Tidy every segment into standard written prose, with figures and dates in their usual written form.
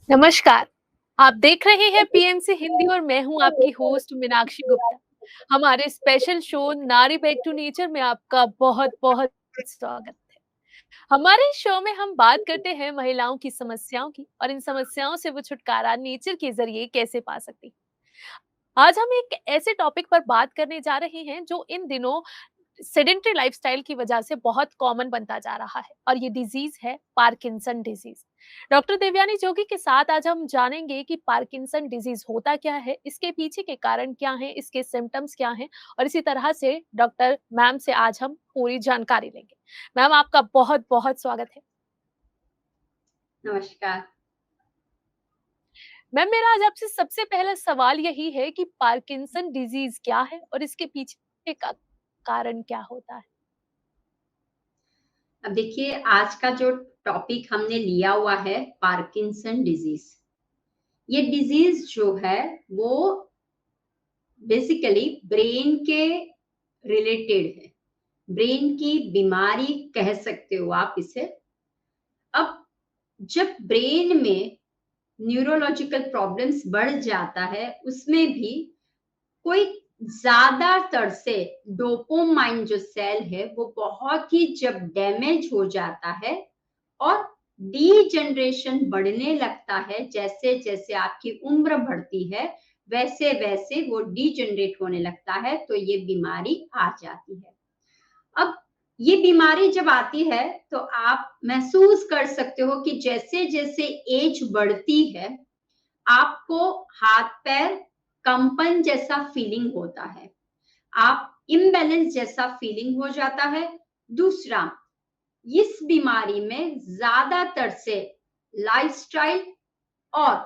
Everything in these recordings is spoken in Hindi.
नमस्कार। आप देख रहे हैं पीएमसी हिंदी और मैं हूं आपकी होस्ट मीनाक्षी गुप्ता। हमारे स्पेशल शो नारी बैक टू नेचर में आपका बहुत-बहुत स्वागत है। हमारे इस शो में हम बात करते हैं महिलाओं की समस्याओं की और इन समस्याओं से वो छुटकारा नेचर के जरिए कैसे पा सकती। आज हम एक ऐसे टॉपिक पर बात करने जा रहे हैं जो इन दिनों सेडेंटरी लाइफस्टाइल की वजह से बहुत कॉमन बनता जा रहा है और ये डिजीज है पार्किंसन डिजीज। डॉक्टर देवयानी जोगी के साथ आज हम जानेंगे कि पार्किंसन डिजीज होता क्या है, इसके पीछे के कारण क्या हैं, इसके सिम्टम्स क्या हैं और इसी तरह से डॉक्टर मैम से आज हम पूरी जानकारी लेंगे। मैम आपका बहुत बहुत स्वागत है। नमस्कार। मैम मेरा आज आपसे सबसे पहला सवाल यही है कि पार्किंसन डिजीज क्या है और इसके पीछे का कारण क्या होता है। अब देखिए, आज का जो टॉपिक हमने लिया हुआ है पार्किंसन डिजीज। ये डिजीज जो है वो बेसिकली ब्रेन के रिलेटेड है। ब्रेन की बीमारी कह सकते हो आप इसे। अब जब ब्रेन में न्यूरोलॉजिकल प्रॉब्लम्स बढ़ जाता है, उसमें भी कोई ज्यादातर से डोपामाइन जो सेल है वो बहुत ही जब डैमेज हो जाता है और डीजनरेशन बढ़ने लगता है, जैसे जैसे आपकी उम्र बढ़ती है वैसे वैसे वो डीजनरेट होने लगता है, तो ये बीमारी आ जाती है। अब ये बीमारी जब आती है तो आप महसूस कर सकते हो कि जैसे जैसे एज बढ़ती है आपको हाथ पैर कंपन जैसा फीलिंग होता है, आप इम्बैलेंस जैसा फीलिंग हो जाता है। दूसरा, इस बीमारी में ज्यादातर से लाइफस्टाइल और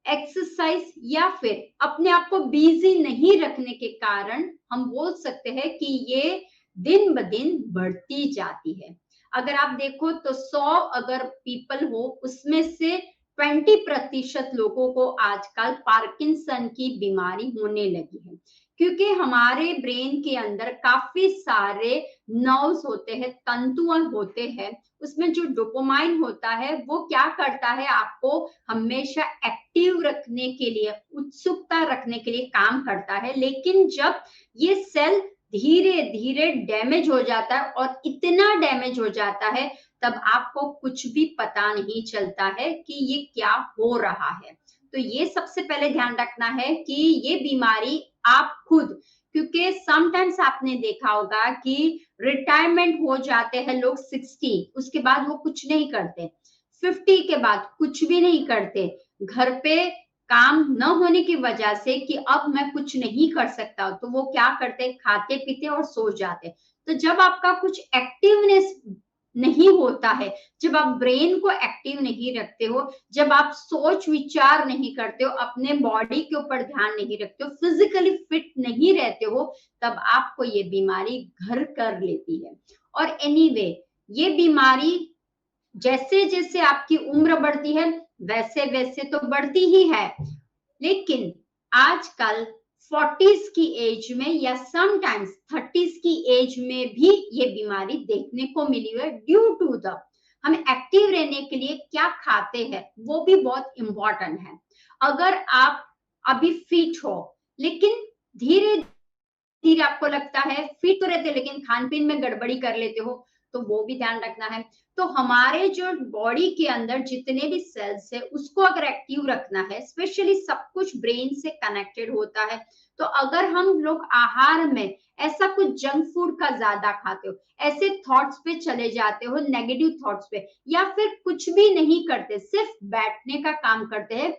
एक्सरसाइज या फिर अपने आप को बिजी नहीं रखने के कारण हम बोल सकते हैं कि ये दिन ब दिन बढ़ती जाती है। अगर आप देखो तो 100 अगर पीपल हो उसमें से 20% लोगों को आजकल पार्किंसन की बीमारी होने लगी है, क्योंकि हमारे ब्रेन के अंदर काफी सारे नर्व्स होते हैं, तंतुएं होते हैं। उसमें जो डोपामाइन होता है वो क्या करता है, आपको हमेशा एक्टिव रखने के लिए, उत्सुकता रखने के लिए काम करता है। लेकिन जब ये सेल धीरे धीरे डैमेज हो जाता है और इतना डैमेज हो जाता है तब आपको कुछ भी पता नहीं चलता है कि ये क्या हो रहा है। तो ये सबसे पहले ध्यान रखना है कि ये बीमारी आप खुद, क्योंकि समटाइम्स आपने देखा होगा कि रिटायरमेंट हो जाते हैं लोग 60, उसके बाद वो कुछ नहीं करते, 50 के बाद कुछ भी नहीं करते, घर पे काम न होने की वजह से कि अब मैं कुछ नहीं कर सकता, तो वो क्या करते, खाते पीते और सो जाते। तो जब आपका कुछ एक्टिवनेस नहीं होता है, जब आप ब्रेन को एक्टिव नहीं रखते हो, जब आप सोच विचार नहीं करते हो, अपने बॉडी के ऊपर ध्यान नहीं रखते हो, फिजिकली फिट नहीं रहते हो, तब आपको ये बीमारी घर कर लेती है। और एनीवे ये बीमारी जैसे जैसे आपकी उम्र बढ़ती है वैसे वैसे तो बढ़ती ही है, लेकिन आजकल 40s की एज में या समटाइम्स 30s की एज में भी ये बीमारी देखने को मिली है, ड्यू टू द हम एक्टिव रहने के लिए क्या खाते हैं वो भी बहुत इंपॉर्टेंट है। अगर आप अभी फिट हो लेकिन धीरे धीरे आपको लगता है फिट तो रहते लेकिन खान पीन में गड़बड़ी कर लेते हो, तो वो भी ध्यान रखना है। तो हमारे जो बॉडी के अंदर जितने भी सेल्स है उसको अगर एक्टिव रखना है, स्पेशली सब कुछ ब्रेन से कनेक्टेड होता है, तो अगर हम लोग आहार में ऐसा कुछ जंक फूड का ज्यादा खाते हो, ऐसे थॉट्स पे चले जाते हो, नेगेटिव थॉट्स पे, या फिर कुछ भी नहीं करते सिर्फ बैठने का काम करते हैं,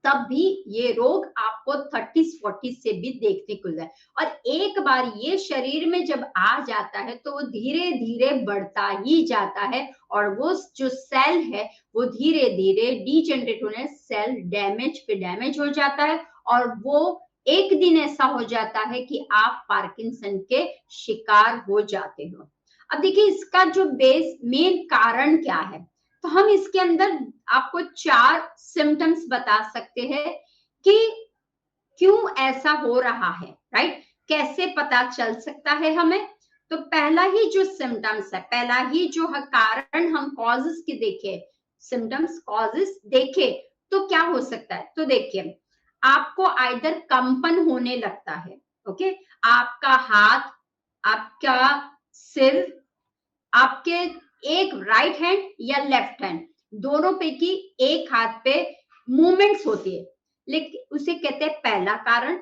तब भी ये रोग आपको 30-40 से भी देखने को मिलता है। और एक बार ये शरीर में जब आ जाता है तो वो धीरे धीरे बढ़ता ही जाता है और वो जो सेल है वो धीरे धीरे डीजनरेट होने, सेल डैमेज पे डैमेज हो जाता है और वो एक दिन ऐसा हो जाता है कि आप पार्किंसन के शिकार हो जाते हो। अब देखिए इसका जो बेस मेन कारण क्या है। तो हम इसके अंदर आपको 4 सिम्पटम्स बता सकते हैं कि क्यों ऐसा हो रहा है, राइट? कैसे पता चल सकता है हमें? तो पहला ही जो सिम्पटम्स है, पहला ही जो कारण हम कॉजेस के देखे, सिम्पटम्स कॉजेस देखे, तो क्या हो सकता है? तो देखिए, आपको आइदर कंपन होने लगता है, ओके? आपका हाथ, आपका सिर, आपके एक राइट हैंड या लेफ्ट हैंड, दोनों पे की एक हाथ पे मूवमेंट्स होती है, लेकिन उसे कहते हैं पहला कारण।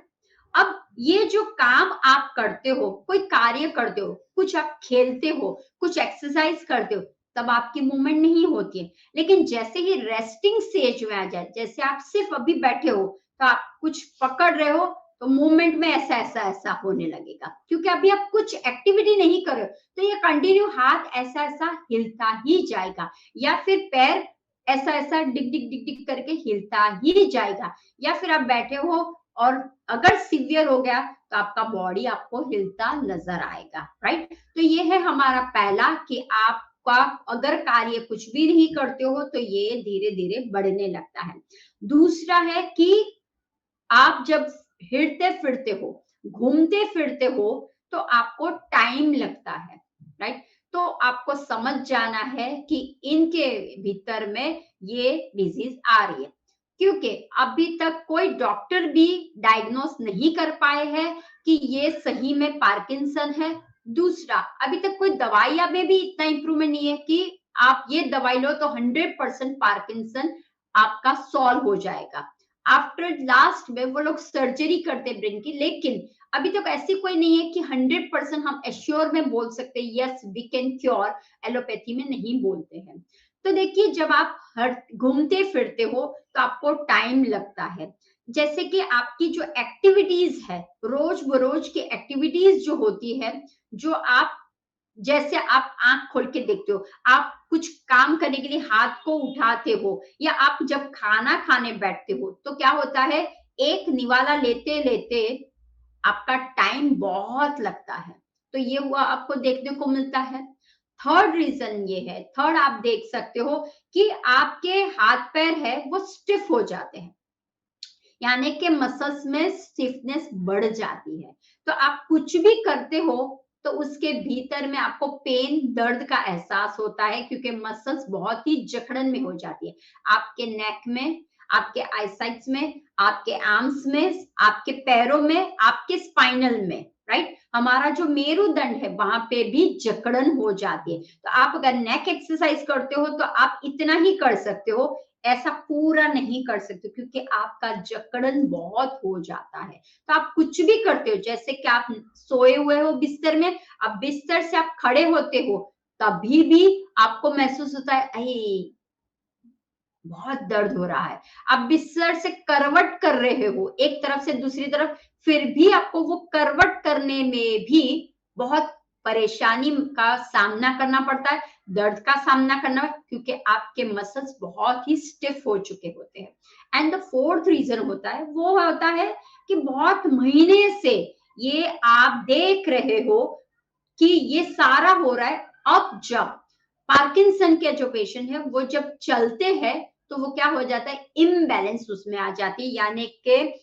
अब ये जो काम आप करते हो, कोई कार्य करते हो, कुछ आप खेलते हो, कुछ एक्सरसाइज करते हो, तब आपकी मूवमेंट नहीं होती है। लेकिन जैसे ही रेस्टिंग स्टेज में आ जाए, जैसे आप सिर्फ अभी बैठे हो, तो आप कुछ पकड़ रहे हो, तो मूवमेंट में ऐसा ऐसा ऐसा होने लगेगा, क्योंकि अभी आप कुछ एक्टिविटी नहीं कर रहे हो, तो ये कंटिन्यू हाथ ऐसा ऐसा हिलता ही जाएगा, या फिर पैर ऐसा ऐसा डिग डिग डिग डिग करके हिलता ही जाएगा, या फिर आप बैठे हो और अगर सीवियर हो गया तो आपका बॉडी आपको हिलता नजर आएगा, राइट? तो ये है हमारा पहला कि आपका अगर कार्य कुछ भी नहीं करते हो तो ये धीरे धीरे बढ़ने लगता है। दूसरा है कि आप जब हिलते फिरते हो, घूमते फिरते हो, तो आपको टाइम लगता है, राइट? तो आपको समझ जाना है कि इनके भीतर में ये डिजीज आ रही है, क्योंकि अभी तक कोई डॉक्टर भी डायग्नोस नहीं कर पाए हैं कि ये सही में पार्किंसन है। दूसरा, अभी तक कोई दवाइयां में भी इतना इंप्रूवमेंट नहीं है कि आप ये दवाई लो तो 100% पार्किंसन आपका सॉल्व हो जाएगा। आफ्टर लास्ट में वो लोग सर्जरी करते ब्रेन की, लेकिन अभी तक ऐसी कोई नहीं है कि 100% हम एश्योर में बोल सकते हैं yes we can cure, allopathy में नहीं बोलते हैं। तो देखिए, जब आप हर घूमते फिरते हो तो आपको टाइम लगता है, जैसे कि आपकी जो एक्टिविटीज है, रोज बरोज की एक्टिविटीज जो होती है, जो आप, जैसे आप आंख खोल के देखते हो, आप कुछ काम करने के लिए हाथ को उठाते हो, या आप जब खाना खाने बैठते हो, तो क्या होता है, एक निवाला लेते लेते आपका टाइम बहुत लगता है। तो ये हुआ, आपको देखने को मिलता है। थर्ड रीजन ये है, थर्ड आप देख सकते हो कि आपके हाथ पैर है वो स्टिफ हो जाते हैं, यानी कि मसल्स में स्टिफनेस बढ़ जाती है। तो आप कुछ भी करते हो तो उसके भीतर में आपको पेन, दर्द का एहसास होता है, क्योंकि मसल्स बहुत ही जकड़न में हो जाती है, आपके नेक में, आपके आईसाइट्स में, आपके आर्म्स में, आपके पैरों में, आपके स्पाइनल में, राइट? हमारा जो मेरुदंड है वहां पे भी जकड़न हो जाती है। तो आप अगर नेक एक्सरसाइज करते हो तो आप इतना ही कर सकते हो, ऐसा पूरा नहीं कर सकते, क्योंकि आपका जकड़न बहुत हो जाता है। तो आप कुछ भी करते हो, जैसे कि आप सोए हुए हो बिस्तर में, अब बिस्तर से आप खड़े होते हो, तभी भी आपको महसूस होता है अरे बहुत दर्द हो रहा है। आप बिस्तर से करवट कर रहे हो एक तरफ से दूसरी तरफ, फिर भी आपको वो करवट करने में भी बहुत परेशानी का सामना करना पड़ता है, दर्द का सामना करना, क्योंकि आपके मसल्स बहुत ही स्टिफ हो चुके होते हैं। एंड द फोर्थ रीजन होता है, वो होता है कि बहुत महीने से ये आप देख रहे हो कि ये सारा हो रहा है। अब जब पार्किंसन के जो पेशेंट है वो जब चलते हैं तो वो क्या हो जाता है, इम्बैलेंस उसमें आ जाती है, यानी कि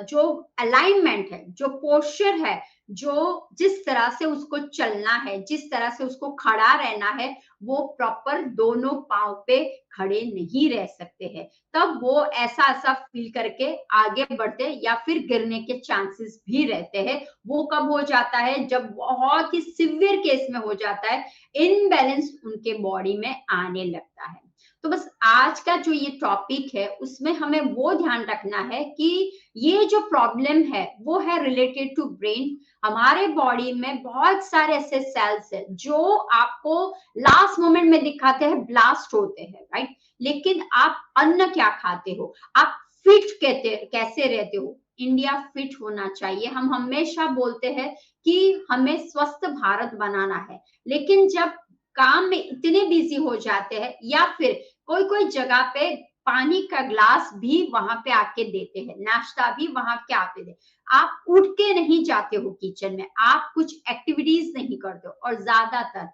जो अलाइनमेंट है, जो पोस्चर है, जो जिस तरह से उसको चलना है, जिस तरह से उसको खड़ा रहना है, वो प्रॉपर दोनों पांव पे खड़े नहीं रह सकते हैं। तब वो ऐसा ऐसा फील करके आगे बढ़ते या फिर गिरने के चांसेस भी रहते हैं। वो कब हो जाता है, जब बहुत ही सिवियर केस में हो जाता है, इनबैलेंस उनके बॉडी में आने लगता है। तो बस आज का जो ये टॉपिक है उसमें हमें वो ध्यान रखना है कि ये जो प्रॉब्लम है वो है रिलेटेड टू ब्रेन। हमारे बॉडी में बहुत सारे ऐसे सेल्स है जो आपको लास्ट मोमेंट में दिखाते हैं, ब्लास्ट होते हैं, राइट? लेकिन आप अन्न क्या खाते हो, आप फिट कहते कैसे रहते हो, इंडिया फिट होना चाहिए। हम हमेशा बोलते हैं कि हमें स्वस्थ भारत बनाना है, लेकिन जब काम में इतने बिजी हो जाते हैं, या फिर कोई कोई जगह पे पानी का ग्लास भी वहां पे आके देते हैं, नाश्ता भी वहां के आते थे, आप उठ के नहीं जाते हो किचन में, आप कुछ एक्टिविटीज नहीं करते हो, और ज्यादातर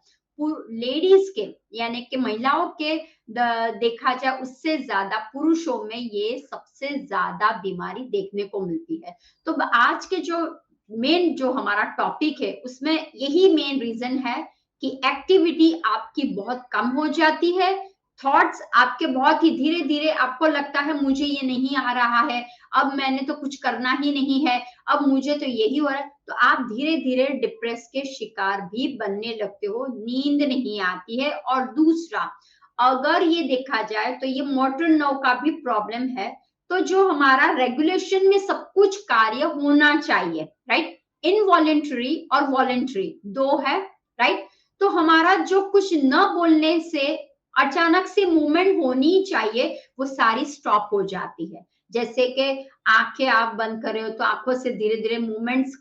लेडीज के यानी कि महिलाओं के देखा जाए उससे ज्यादा पुरुषों में ये सबसे ज्यादा बीमारी देखने को मिलती है। तो आज के जो मेन जो हमारा टॉपिक है उसमें यही मेन रीजन है कि एक्टिविटी आपकी बहुत कम हो जाती है, थॉट्स आपके बहुत ही धीरे धीरे आपको लगता है मुझे ये नहीं आ रहा है, अब मैंने तो कुछ करना ही नहीं है, अब मुझे तो यही हो रहा है, तो आप धीरे धीरे डिप्रेस के शिकार भी बनने लगते हो, नींद नहीं आती है। और दूसरा, अगर ये देखा जाए तो ये मोटर नर्व का भी प्रॉब्लम है। तो जो हमारा रेगुलेशन में सब कुछ कार्य होना चाहिए, राइट, इनवॉलेंटरी और वॉलेंटरी दो है, राइट, तो हमारा जो कुछ न बोलने से अचानक से मूवमेंट होनी चाहिए वो सारी स्टॉप हो जाती है। जैसे कि आंखें आप बंद कर रहे हो तो आंखों से धीरे धीरे मूवमेंट्स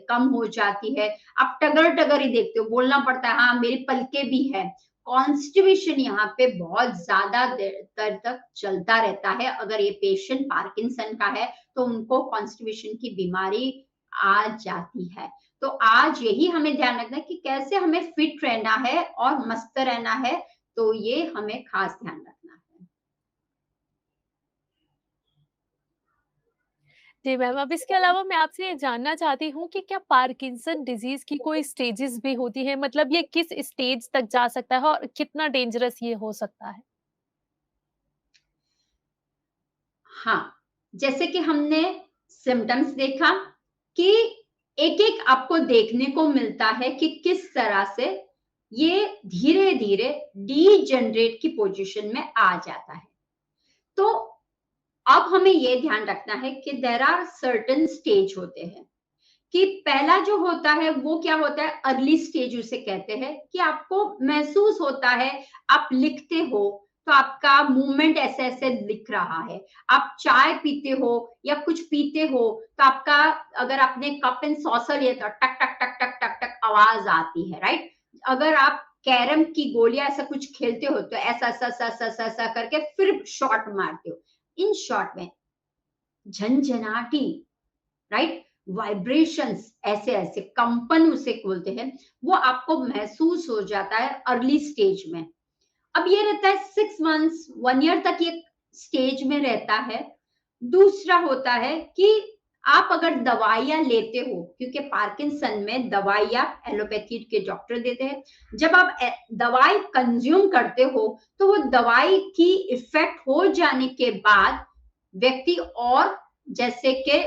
कम हो जाती है, आप टगर टगर ही देखते हो, बोलना पड़ता है हाँ मेरी पलके भी है। कॉन्स्टिपेशन यहाँ पे बहुत ज्यादा देर तक चलता रहता है। अगर ये पेशेंट पार्किंसन का है तो उनको कॉन्स्टिपेशन की बीमारी आ जाती है। तो आज यही हमें ध्यान रखना है कि कैसे हमें फिट रहना है और मस्त रहना है, तो ये हमें खास ध्यान रखना है। जी मैम, अब इसके अलावा मैं आपसे ये जानना चाहती हूँ कि क्या पार्किंसन डिजीज की कोई स्टेजेस भी होती है? मतलब ये किस स्टेज तक जा सकता है और कितना डेंजरस ये हो सकता है? हाँ, जैसे कि हमने सिम्टम्स देखा कि एक-एक आपको देखने को मिलता है कि किस तरह से ये धीरे-धीरे डीजेनरेट की पोजीशन में आ जाता है। तो अब हमें ये ध्यान रखना है कि देयर आर सर्टेन स्टेज होते हैं, कि पहला जो होता है वो क्या होता है, अर्ली स्टेज उसे कहते हैं, कि आपको महसूस होता है, आप लिखते हो तो आपका मूवमेंट ऐसे ऐसे दिख रहा है, आप चाय पीते हो या कुछ पीते हो तो आपका, अगर आपने कप एंड सॉसर लिया तो टक टक टक टक टक टक आवाज आती है, राइट। अगर आप कैरम की गोलियां ऐसा कुछ खेलते हो तो ऐसा ऐसा ऐसा ऐसा ऐसा ऐसा करके फिर शॉट मारते हो। इन शॉर्ट में झंझनाटी, राइट, वाइब्रेशंस, ऐसे ऐसे कंपन उसे बोलते हैं, वो आपको महसूस हो जाता है अर्ली स्टेज में। अब ये रहता है 6 मंथ्स 1 ईयर तक ये स्टेज में रहता है। दूसरा होता है कि आप अगर दवाइयां लेते हो, क्योंकि पार्किंसन में दवाइयां एलोपैथी के डॉक्टर देते हैं, जब आप दवाई कंज्यूम करते हो तो वो दवाई की इफेक्ट हो जाने के बाद व्यक्ति और जैसे कि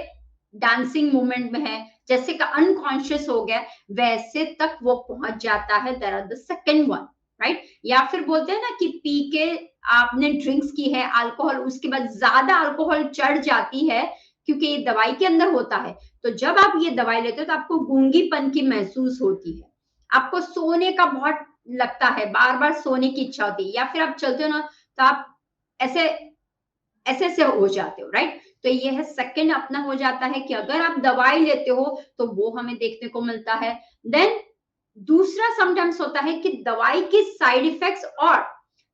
डांसिंग मूवमेंट में है, जैसे कि अनकॉन्शियस हो गया, वैसे तक वो पहुंच जाता है, that are the second one, right. या फिर बोलते हैं ना कि पी के आपने ड्रिंक्स की है अल्कोहल, उसके बाद ज्यादा अल्कोहल चढ़ जाती है क्योंकि ये दवाई के अंदर होता है। तो जब आप ये दवाई लेते हो तो आपको गूंगीपन की महसूस होती है, आपको सोने का बहुत लगता है, बार बार सोने की इच्छा होती है, या फिर आप चलते हो ना तो आप ऐसे ऐसे ऐसे हो जाते हो, राइट। तो ये है सेकंड अपना हो जाता है कि अगर आप दवाई लेते हो तो वो हमें देखने को मिलता है। देन दूसरा समटाइम्स होता है कि दवाई के साइड इफेक्ट्स, और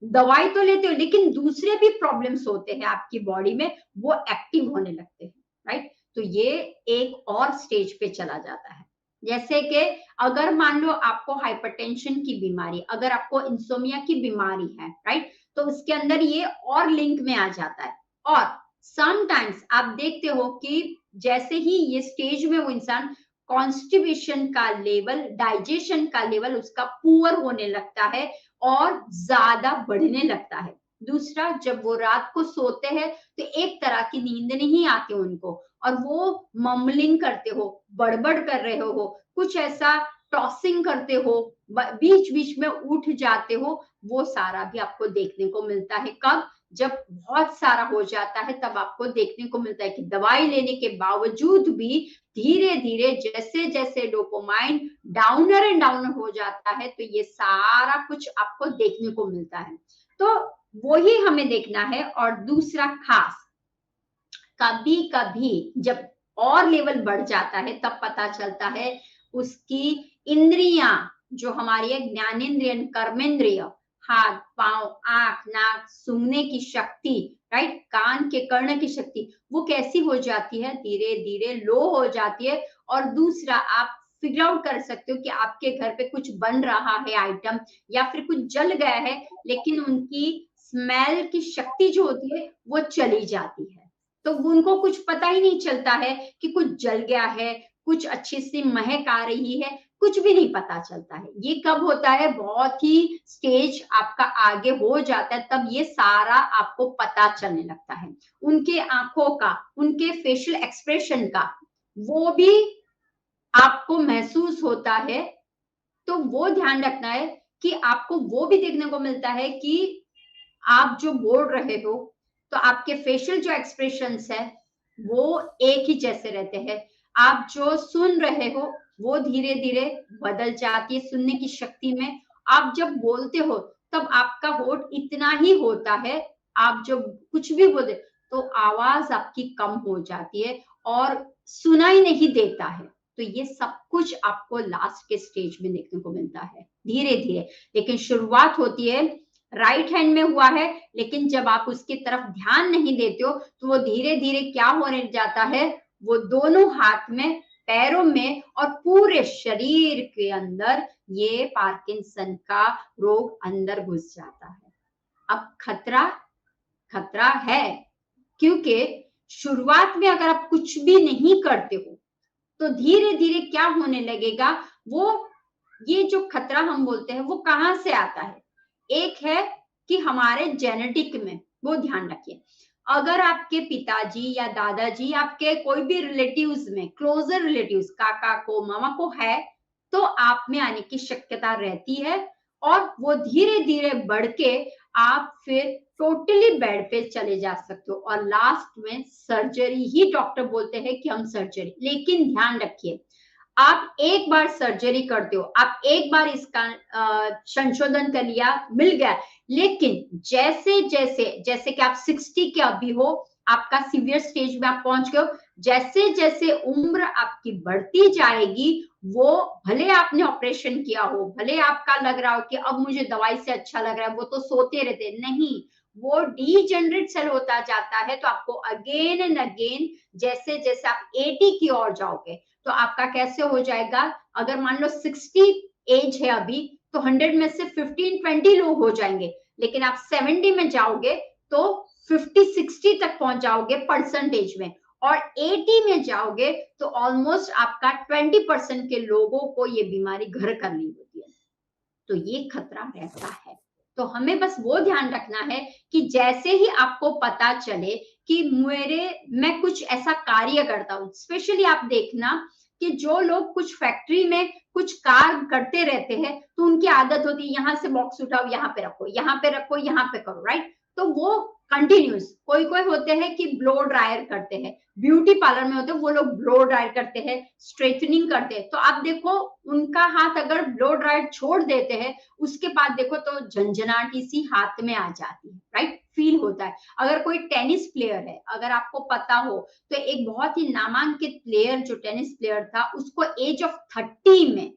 दवाई तो लेते हो लेकिन दूसरे भी प्रॉब्लम्स होते हैं आपकी बॉडी में, वो एक्टिव होने लगते हैं, राइट। तो ये एक और स्टेज पे चला जाता है। जैसे कि अगर मान लो आपको हाइपरटेंशन की बीमारी, अगर आपको इंसोमिया की बीमारी है, राइट, तो उसके अंदर ये और लिंक में आ जाता है। और समटाइम्स आप देखते हो कि जैसे ही ये स्टेज में वो इंसान, कॉन्स्टिपेशन का लेवल, डाइजेशन का लेवल उसका पुअर होने लगता है और ज्यादा बढ़ने लगता है। दूसरा, जब वो रात को सोते हैं तो एक तरह की नींद नहीं आती उनको, और वो ममलिंग करते हो, बड़बड़ कर रहे हो, कुछ ऐसा टॉसिंग करते हो, बीच बीच में उठ जाते हो, वो सारा भी आपको देखने को मिलता है। कब? जब बहुत सारा हो जाता है तब आपको देखने को मिलता है कि दवाई लेने के बावजूद भी धीरे धीरे जैसे जैसे डोपामाइन डाउनर एंड डाउनर हो जाता है, तो ये सारा कुछ आपको देखने को मिलता है। तो वही हमें देखना है। और दूसरा खास, कभी कभी जब और लेवल बढ़ जाता है तब पता चलता है उसकी इंद्रियां, जो हमारी है ज्ञानेन्द्रिय, कर्मेंद्रिय, हाथ पांव आंख नाक सूंघने की शक्ति, राइट, कान के कर्ण की शक्ति, वो कैसी हो जाती है, धीरे धीरे लो हो जाती है। और दूसरा, आप फिगर आउट कर सकते हो कि आपके घर पे कुछ बन रहा है आइटम या फिर कुछ जल गया है, लेकिन उनकी स्मेल की शक्ति जो होती है वो चली जाती है। तो उनको कुछ पता ही नहीं चलता है कि कुछ जल गया है, कुछ अच्छी सी महक आ रही है, कुछ भी नहीं पता चलता है। ये कब होता है, बहुत ही स्टेज आपका आगे हो जाता है, तब ये सारा आपको पता चलने लगता है। उनके आंखों का, उनके फेशियल एक्सप्रेशन का, वो भी आपको महसूस होता है। तो वो ध्यान रखना है कि आपको वो भी देखने को मिलता है कि आप जो बोल रहे हो, तो आपके फेशियल जो एक्सप्रेशंस है, वो एक ही जैसे रहते हैं। आप जो सुन रहे हो, वो धीरे-धीरे बदल जाती है सुनने की शक्ति में। आप जब बोलते हो, तब आपका होठ इतना ही होता है, आप जब कुछ भी बोले, तो आवाज़ आपकी कम हो जाती है और सुनाई नहीं देता है। तो ये सब कुछ आपको लास्ट के स्टेज में देखने को मिलता है, धीरे-धीरे। लेकिन शुरुआत होती है राइट हैंड में हुआ है, लेकिन जब आप उसकी तरफ ध्यान नहीं देते हो, तो वो धीरे-धीरे क्या होने जाता है, वो दोनों हाथ में, पैरों में और पूरे शरीर के अंदर ये पार्किंसन का रोग अंदर घुस जाता है। अब खतरा, खतरा है, क्योंकि शुरुआत में अगर आप कुछ भी नहीं करते हो, तो धीरे-धीरे क्या होने लगेगा, वो ये जो खतरा हम बोलते हैं, वो कहाँ से आता है? एक है कि हमारे जेनेटिक में, वो ध्यान रखिए। अगर आपके पिताजी या दादाजी, आपके कोई भी रिलेटिव्स में, क्लोज़र रिलेटिव्स, काका को, मामा को है, तो आप में आने की शक्यता रहती है और वो धीरे-धीरे बढ़ के आप फिर टोटली बेड पे चले जा सकते हो और लास्ट में सर्जरी ही डॉक्टर बोलते हैं कि हम सर्जरी। लेकिन ध्यान रखिए, आप एक बार सर्जरी करते हो, आप एक बार इसका संशोधन कर लिया, मिल गया, लेकिन जैसे कि आप 60 के अभी हो, आपका सीवियर स्टेज में आप पहुंच गए हो, जैसे-जैसे उम्र आपकी बढ़ती जाएगी, वो भले आपने ऑपरेशन किया हो, भले आपका लग रहा हो कि अब मुझे दवाई से अच्छा लग रहा है, वो तो सोते रहते हैं, नहीं, वो डीजेनरेट सेल होता जाता है, तो आपको अगेन एंड अगेन जैसे-जैसे आप 80 की ओर जाओगे, तो आपका कैसे हो जाएगा, अगर मान लो 60 एज है अभी, तो 100 में से 15-20 लोग हो जाएंगे, लेकिन आप 70 में जाओगे तो 50-60 तक पहुंच जाओगे परसेंटेज में, और 80 में जाओगे तो ऑलमोस्ट आपका 20% के लोगों को ये बीमारी घर कर ली होती है। तो ये खतरा रहता है। तो हमें बस वो ध्यान रखना है कि जैसे ही आपको पता चले कि मैं कुछ ऐसा कार्य करता हूँ, स्पेशली आप देखना कि जो लोग कुछ फैक्ट्री में कुछ कार्य करते रहते हैं, तो उनकी आदत होती है यहाँ से बॉक्स उठाओ, यहाँ पे रखो, यहाँ पे रखो, यहाँ पे करो, राइट? तो वो कंटिन्यूस, कोई-कोई होते हैं कि ब्लो ड्रायर करते हैं, ब्यूटी पार्लर में होते हैं, वो लोग ब्लो ड्रायर करते हैं, स्ट्रेटनिंग करते हैं, तो आप देखो उनका हाथ अगर ब्लो ड्रायर छोड़ देते हैं, उसके बाद देखो तो झंझनाटी सी हाथ में आ जाती है, राइट? फील होता है। अगर कोई टेनिस प्लेयर है, अगर आपको पता हो, तो एक बहुत ही नामांकित प्लेयर जो टेनिस प्लेयर था, उसको एज ऑफ 30 में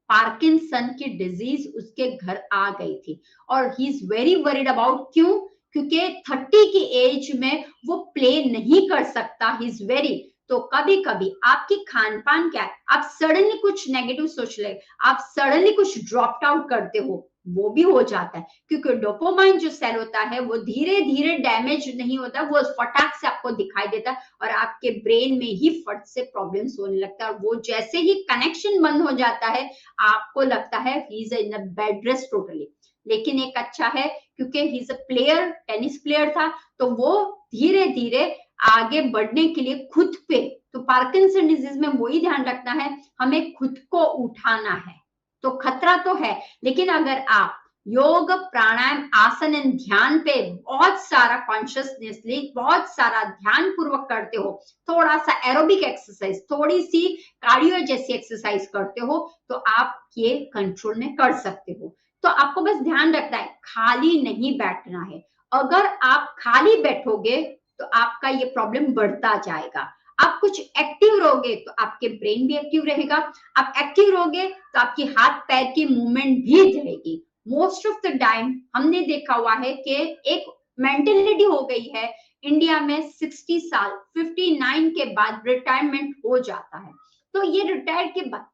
पार्किंसन की डिजीज उसके घर आ गई थी और he is very worried about, क्यों? क्योंकि 30 की एज में वो प्ले नहीं कर सकता, ही इज वेरी। तो कभी कभी आपकी खान पान क्या है, आप सडनली कुछ नेगेटिव सोच ले, आप सडनली कुछ ड्रॉप आउट करते हो, वो भी हो जाता है, क्योंकि डोपामाइन जो सेल होता है वो धीरे धीरे डैमेज नहीं होता, वो फटाक से आपको दिखाई देता है और आपके ब्रेन में ही फट से प्रॉब्लम्स होने लगता है, और वो जैसे ही कनेक्शन बंद हो जाता है, आपको लगता है he is in a bed rest totally. लेकिन एक अच्छा है, क्योंकि he is a player, tennis player था, तो वो धीरे धीरे आगे बढ़ने के लिए खुद पे, तो पार्किंसन डिजीज में वही ध्यान रखना है, हमें खुद को उठाना है। तो खतरा तो है, लेकिन अगर आप योग, प्राणायाम, आसन एंड ध्यान पे बहुत सारा कॉन्शियसनेसली, बहुत सारा ध्यान पूर्वक करते हो, थोड़ा सा एरोबिक एक्सरसाइज, थोड़ी सी कार्डियो जैसी एक्सरसाइज करते हो, तो आप ये कंट्रोल में कर सकते हो। तो आपको बस ध्यान रखना है, खाली नहीं बैठना है। अगर आप खाली बैठोगे, तो आपका ये प्रॉब्लम बढ़ता जाएगा। आप कुछ एक्टिव रहोगे, तो आपके ब्रेन भी एक्टिव रहेगा, आप एक्टिव रहोगे, तो आपकी हाथ पैर की मूवमेंट भी रहेगी। मोस्ट ऑफ द टाइम हमने देखा हुआ है कि एक मेंटेलिटी हो गई है इंडिया में, 60 साल, 59 के बाद रिटायरमेंट हो जाता है। तो ये रिटायर के बाद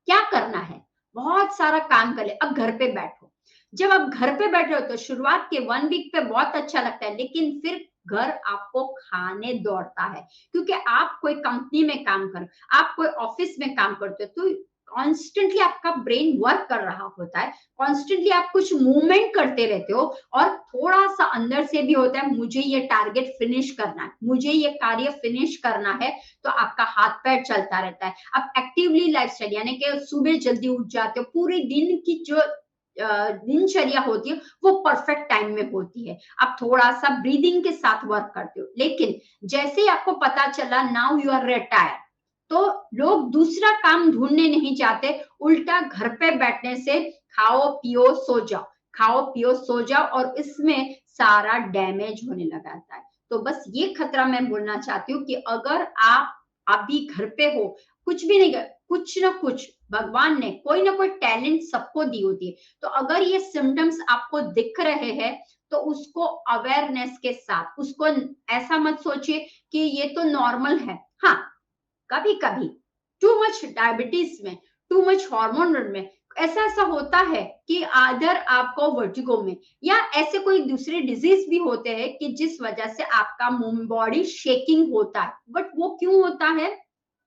क्या करना है? बहुत सारा काम कर ले, अब घर पे बैठो। जब आप घर पे बैठे हो तो शुरुआत के 1 वीक पे बहुत अच्छा लगता है, लेकिन फिर घर आपको खाने दौड़ता है, क्योंकि आप कोई कंपनी में काम कर, आप कोई ऑफिस में काम करते हो, तो कॉन्स्टेंटली आपका ब्रेन वर्क कर रहा होता है, कॉन्स्टेंटली आप कुछ मूवमेंट करते रहते हो, और थोड़ा सा अंदर से भी होता है, मुझे ये टारगेट फिनिश करना है, मुझे ये कार्य फिनिश करना है, तो आपका हाथ पैर चलता रहता है। आप एक्टिवली लाइफस्टाइल, यानी कि सुबह जल्दी उठ जाते हो, पूरी दिन की जो दिनचर्या होती है वो परफेक्ट टाइम में होती है, आप थोड़ा सा ब्रीदिंग के साथ वर्क करते हो। लेकिन जैसे ही आपको पता चला नाउ यू आर रिटायर, तो लोग दूसरा काम ढूंढने नहीं जाते, उल्टा घर पे बैठने से खाओ पियो सो जाओ, खाओ पियो सो जाओ, और इसमें सारा डैमेज होने लगाता है। तो बस ये खतरा मैं बोलना चाहती हूँ कि अगर आप अभी घर पे हो, कुछ भी नहीं कर, कुछ ना कुछ भगवान ने कोई ना कोई टैलेंट सबको दी होती है, तो अगर ये सिम्टम्स आपको दिख रहे हैं, तो उसको अवेयरनेस के साथ, उसको ऐसा मत सोचिए कि ये तो नॉर्मल है। हाँ, कभी कभी टू मच डायबिटीज में, टू मच हार्मोन में ऐसा ऐसा होता है कि आधर आपको वर्टिगो में या ऐसे कोई दूसरे डिजीज भी होते हैं कि जिस वजह से आपका बॉडी शेकिंग होता है। बट वो क्यों होता है?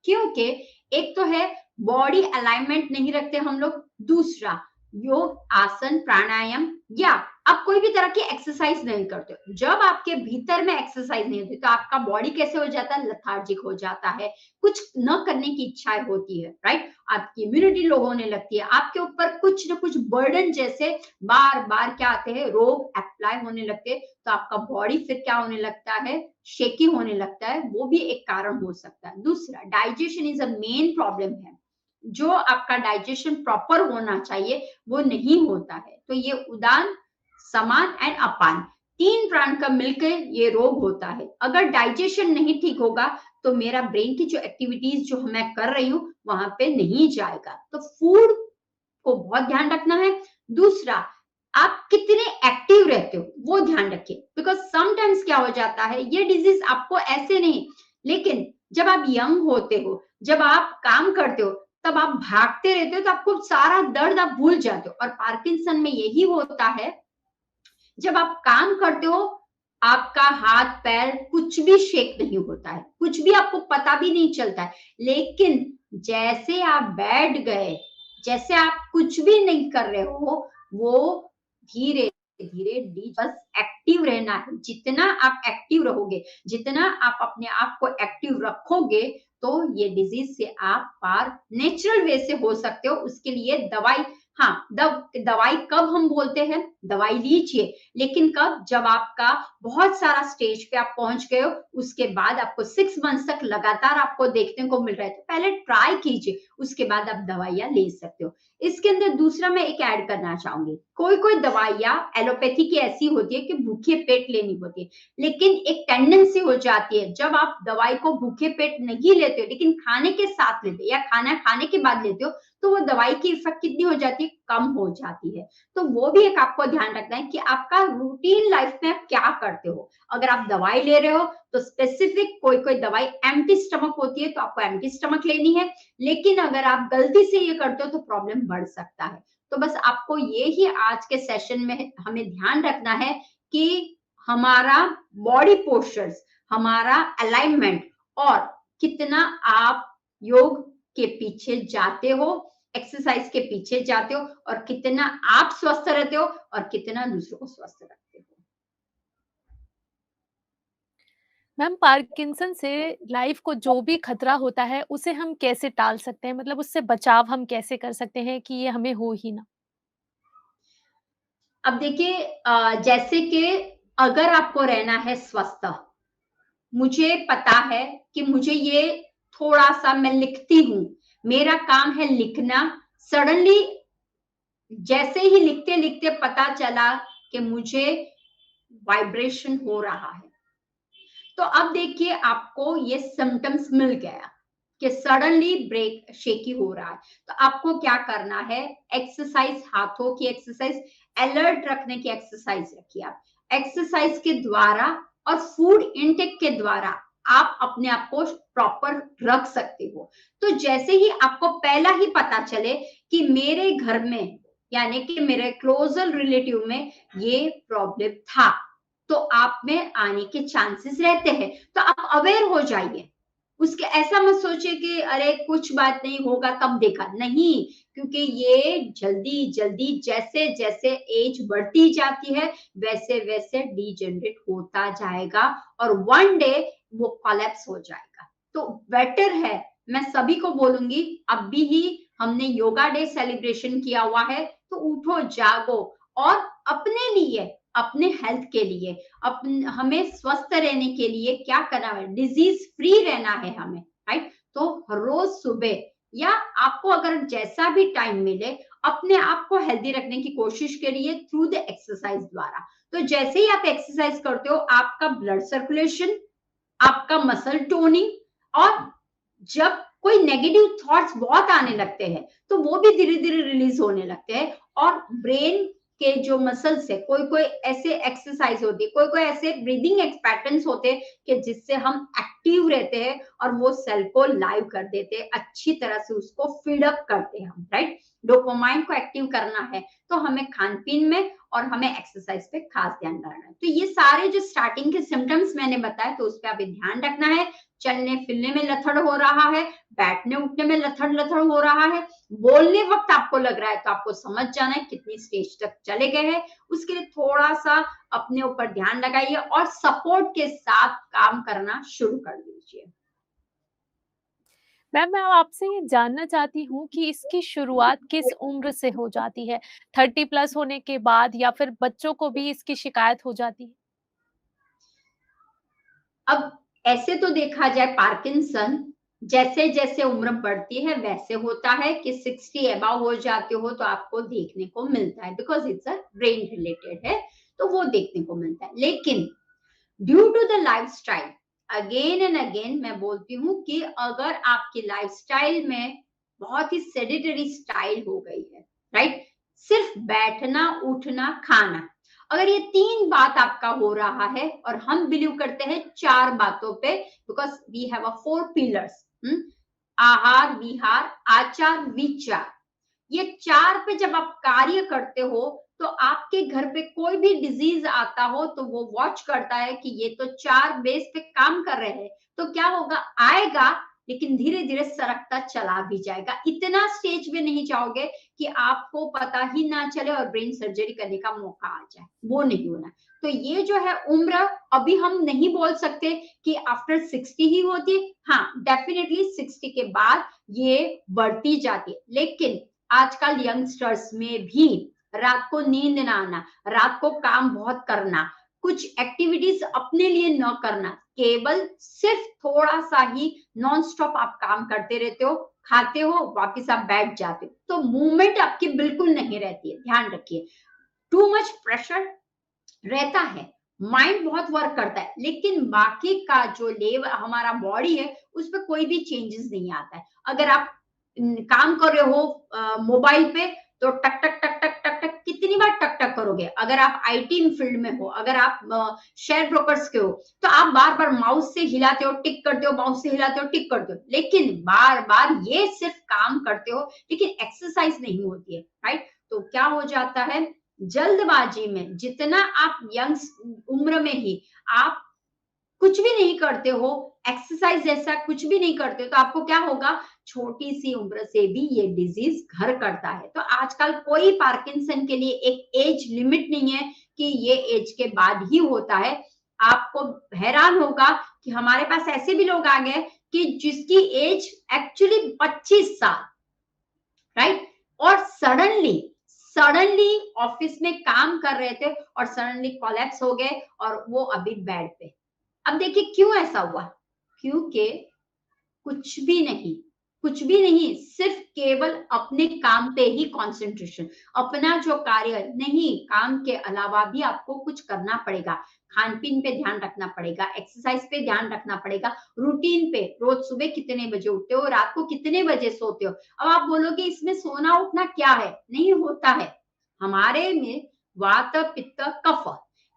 क्योंकि एक तो है बॉडी अलाइनमेंट नहीं रखते हम लोग, दूसरा योग आसन प्राणायाम या आप कोई भी तरह की एक्सरसाइज नहीं करते हो। जब आपके भीतर में एक्सरसाइज नहीं होती तो आपका बॉडी कैसे हो जाता है? लथार्जिक हो जाता है, कुछ न करने की इच्छाएं होती है, राइट? आपकी इम्यूनिटी लो होने लगती है, आपके ऊपर कुछ ना कुछ बर्डन जैसे बार बार क्या आते हैं, रोग अप्लाई होने लगते हैं, तो आपका बॉडी फिर क्या होने लगता है? शेकी होने लगता है, वो भी एक कारण हो सकता है। दूसरा, digestion is a main problem है, जो आपका डाइजेशन प्रॉपर होना चाहिए वो नहीं होता है। तो ये उदान, समान एंड अपान, तीन प्राण का मिलकर ये रोग होता है। अगर डाइजेशन नहीं ठीक होगा तो मेरा ब्रेन की जो एक्टिविटीज जो मैं कर रही हूँ वहां पे नहीं जाएगा। तो फूड को बहुत ध्यान रखना है। दूसरा, आप कितने एक्टिव रहते हो वो ध्यान रखिए, बिकॉज समटाइम्स क्या हो जाता है, ये डिजीज आपको ऐसे नहीं, लेकिन जब आप यंग होते हो, जब आप काम करते हो, तब आप भागते रहते हो, तो आपको सारा दर्द आप भूल जाते हो। और पार्किंसन में यही होता है, जब आप काम करते हो आपका हाथ पैर कुछ भी शेक नहीं होता है, कुछ भी आपको पता भी नहीं चलता है। लेकिन जैसे आप बैठ गए, जैसे आप कुछ भी नहीं कर रहे हो, वो धीरे धीरे बस एक्टिव रहना है। जितना आप एक्टिव रहोगे, जितना आप अपने आप को एक्टिव रखोगे, तो ये डिजीज से आप पार नेचुरल वे से हो सकते हो। उसके लिए दवाई, हाँ, दवाई कब हम बोलते हैं दवाई लीजिए, लेकिन कब? जब आपका बहुत सारा स्टेज पे आप पहुंच गए हो, उसके बाद आपको 6 मंथ्स तक लगातार आपको देखने को मिल रहा है, तो पहले ट्राई कीजिए, उसके बाद आप दवाइयां ले सकते हो। इसके अंदर दूसरा मैं एक ऐड करना चाहूंगी, कोई कोई दवाइयां एलोपैथी की ऐसी होती है कि भूखे पेट लेनी होती है, लेकिन एक टेंडेंसी हो जाती है, जब आप दवाई को भूखे पेट नहीं लेते हो लेकिन खाने के साथ लेते हो या खाना खाने के बाद लेते हो, तो वो दवाई की इफेक्ट कितनी हो जाती है? कम हो जाती है। तो वो भी एक आपको ध्यान रखना है कि आपका रूटीन लाइफ में आप क्या करते हो। अगर आप दवाई ले रहे हो तो स्पेसिफिक कोई कोई दवाई एम्प्टी स्टमक होती है, तो आपको एम्प्टी स्टमक लेनी है, लेकिन अगर आप गलती से ये करते हो तो प्रॉब्लम बढ़ सकता है। तो बस आपको ये ही आज के सेशन में हमें ध्यान रखना है कि हमारा बॉडी पोस्चर्स, हमारा अलाइनमेंट, और कितना आप योग के पीछे जाते हो, एक्सरसाइज के पीछे जाते हो, और कितना आप स्वस्थ रहते हो और कितना दूसरों को स्वस्थ रखते हो। मैम, पार्किंसन से लाइफ को जो भी खतरा होता है उसे हम कैसे टाल सकते हैं? मतलब उससे बचाव हम कैसे कर सकते हैं कि ये हमें हो ही ना? अब देखिए, जैसे कि अगर आपको रहना है स्वस्थ, मुझे पता है कि मुझे ये थोड़ा सा मैं लिखती हूँ, मेरा काम है लिखना। सडनली जैसे ही लिखते लिखते पता चला कि मुझे वाइब्रेशन हो रहा है, तो अब देखिए आपको ये सिम्टम्स मिल गया कि सडनली ब्रेक शेकी हो रहा है। तो आपको क्या करना है? एक्सरसाइज, हाथों की एक्सरसाइज, अलर्ट रखने की एक्सरसाइज रखिए आप। एक्सरसाइज के द्वारा और फूड इनटेक के द्वारा आप अपने आप को प्रॉपर रख सकते हो। तो जैसे ही आपको पहला ही पता चले कि मेरे घर में यानी कि मेरे क्लोजर रिलेटिव में ये प्रॉब्लम था, तो आप में आने के चांसेस रहते हैं, तो आप अवेयर हो जाइए। उसके ऐसा मत सोचिए कि अरे कुछ बात नहीं होगा तब देखा, नहीं, क्योंकि ये जल्दी जल्दी जैसे जैसे एज बढ़ती जाती है वैसे वैसे डीजेनरेट होता जाएगा और वन डे वो कोलैप्स हो जाएगा। तो बेटर है, मैं सभी को बोलूंगी, अभी ही हमने योगा डे सेलिब्रेशन किया हुआ है, तो उठो जागो और अपने लिए, अपने हेल्थ के लिए, हमें स्वस्थ रहने के लिए क्या करना है, डिजीज फ्री रहना है हमें, राइट। तो हर रोज सुबह या आपको अगर जैसा भी टाइम मिले अपने आप को हेल्दी रखने की कोशिश करिए थ्रू द एक्सरसाइज द्वारा। तो जैसे ही आप एक्सरसाइज करते हो आपका ब्लड सर्कुलेशन, आपका मसल टोनिंग, और जब कोई नेगेटिव थॉट्स बहुत आने लगते हैं तो वो भी धीरे धीरे रिलीज होने लगते हैं। और ब्रेन के जो मसल्स है, कोई कोई ऐसे एक्सरसाइज होती है, कोई कोई ऐसे ब्रीदिंग पैटर्न्स होते हैं कि जिससे हम एक्टिव रहते हैं और वो सेल को लाइव कर देते हैं, अच्छी तरह से उसको फीड अप करते हैं हम, राइट। डोपामाइन को एक्टिव करना है तो हमें खान पीन में और हमें एक्सरसाइज पे खास ध्यान रखना है। तो ये सारे जो स्टार्टिंग के सिम्टम्स मैंने बताए तो उस पर अभी ध्यान रखना है। चलने फिरने में लथड़ हो रहा है, बैठने उठने में लथड़ लथड़ हो रहा है, बोलने वक्त आपको लग रहा है, तो आपको समझ जाना है कितनी स्टेज तक चले गए हैं। उसके लिए थोड़ा सा अपने ऊपर ध्यान लगाइए और सपोर्ट के साथ काम करना शुरू कर दीजिए। मैम, मैं आपसे ये जानना चाहती हूँ कि इसकी शुरुआत किस उम्र से हो जाती है? 30 प्लस होने के बाद या फिर बच्चों को भी इसकी शिकायत हो जाती है? अब ऐसे तो देखा जाए पार्किंसन जैसे जैसे उम्र बढ़ती है वैसे होता है कि 60 अबव हो जाते हो तो आपको देखने को मिलता है, because it's a brain related है, तो वो देखने को मिलता है। लेकिन due to the lifestyle, again and again मैं बोलती हूँ कि अगर आपकी लाइफस्टाइल में बहुत ही सेडेटरी स्टाइल हो गई है, राइट, सिर्फ बैठना उठना खाना, अगर ये 3 बात आपका हो रहा है, और हम बिलीव करते हैं 4 बातों पे, because we have a 4 pillars, आहार विहार आचार विचार, ये 4 पे जब आप कार्य करते हो तो आपके घर पे कोई भी डिजीज आता हो तो वो वॉच करता है कि ये तो 4 बेस पे काम कर रहे हैं, तो क्या होगा, आएगा लेकिन धीरे धीरे सरकता चला भी जाएगा। इतना स्टेज पे नहीं जाओगे कि आपको पता ही ना चले और ब्रेन सर्जरी करने का मौका आ जाए, वो नहीं होना। तो ये जो है उम्र, अभी हम नहीं बोल सकते कि आफ्टर 60 ही होती है, हाँ डेफिनेटली 60 के बाद ये बढ़ती जाती है। लेकिन आजकल यंगस्टर्स में भी रात को नींद ना आना, रात को काम बहुत करना, कुछ एक्टिविटीज अपने लिए न करना, केवल सिर्फ थोड़ा सा ही नॉन स्टॉप आप काम करते रहते हो, खाते हो वापिस आप बैठ जाते हो, तो मूवमेंट आपकी बिल्कुल नहीं रहती है। ध्यान रखिए, टू मच प्रेशर रहता है, माइंड बहुत वर्क करता है, लेकिन बाकी का जो लेवल हमारा बॉडी है उस पर कोई भी चेंजेस नहीं आता है। अगर आप काम कर रहे हो मोबाइल पे तो टक टक टक टक टक टक कितनी बार टक टक करोगे। अगर आप आईटी फील्ड में हो, अगर आप शेयर ब्रोकर्स के हो, तो आप बार बार माउस से हिलाते हो टिक करते हो, माउस से हिलाते हो टिक करते हो, लेकिन बार बार ये सिर्फ काम करते हो लेकिन एक्सरसाइज नहीं होती है, राइट। तो क्या हो जाता है, जल्दबाजी में जितना आप यंग उम्र में ही आप कुछ भी नहीं करते हो, एक्सरसाइज जैसा कुछ भी नहीं करते हो, तो आपको क्या होगा, छोटी सी उम्र से भी ये डिजीज घर करता है। तो आजकल कोई पार्किंसन के लिए एक एज लिमिट नहीं है कि ये एज के बाद ही होता है। आपको हैरान होगा कि हमारे पास ऐसे भी लोग आ गए कि जिसकी एज एक्चुअली 25 साल, राइट, और सडनली सडनली ऑफिस में काम कर रहे थे और सडनली कोलैप्स हो गए और वो अभी बेड पे। अब देखिए क्यों ऐसा हुआ, क्योंकि कुछ भी नहीं, कुछ भी नहीं, सिर्फ केवल अपने काम पे ही कंसंट्रेशन, अपना जो कार्य नहीं, काम के अलावा भी आपको कुछ करना पड़ेगा, खान पीन पे ध्यान रखना पड़ेगा, एक्सरसाइज पे ध्यान रखना पड़ेगा, रूटीन पे, रोज सुबह कितने बजे उठते हो, रात को कितने बजे सोते हो। अब आप बोलोगे इसमें सोना उठना क्या है, नहीं होता है, हमारे में वात पित्त कफ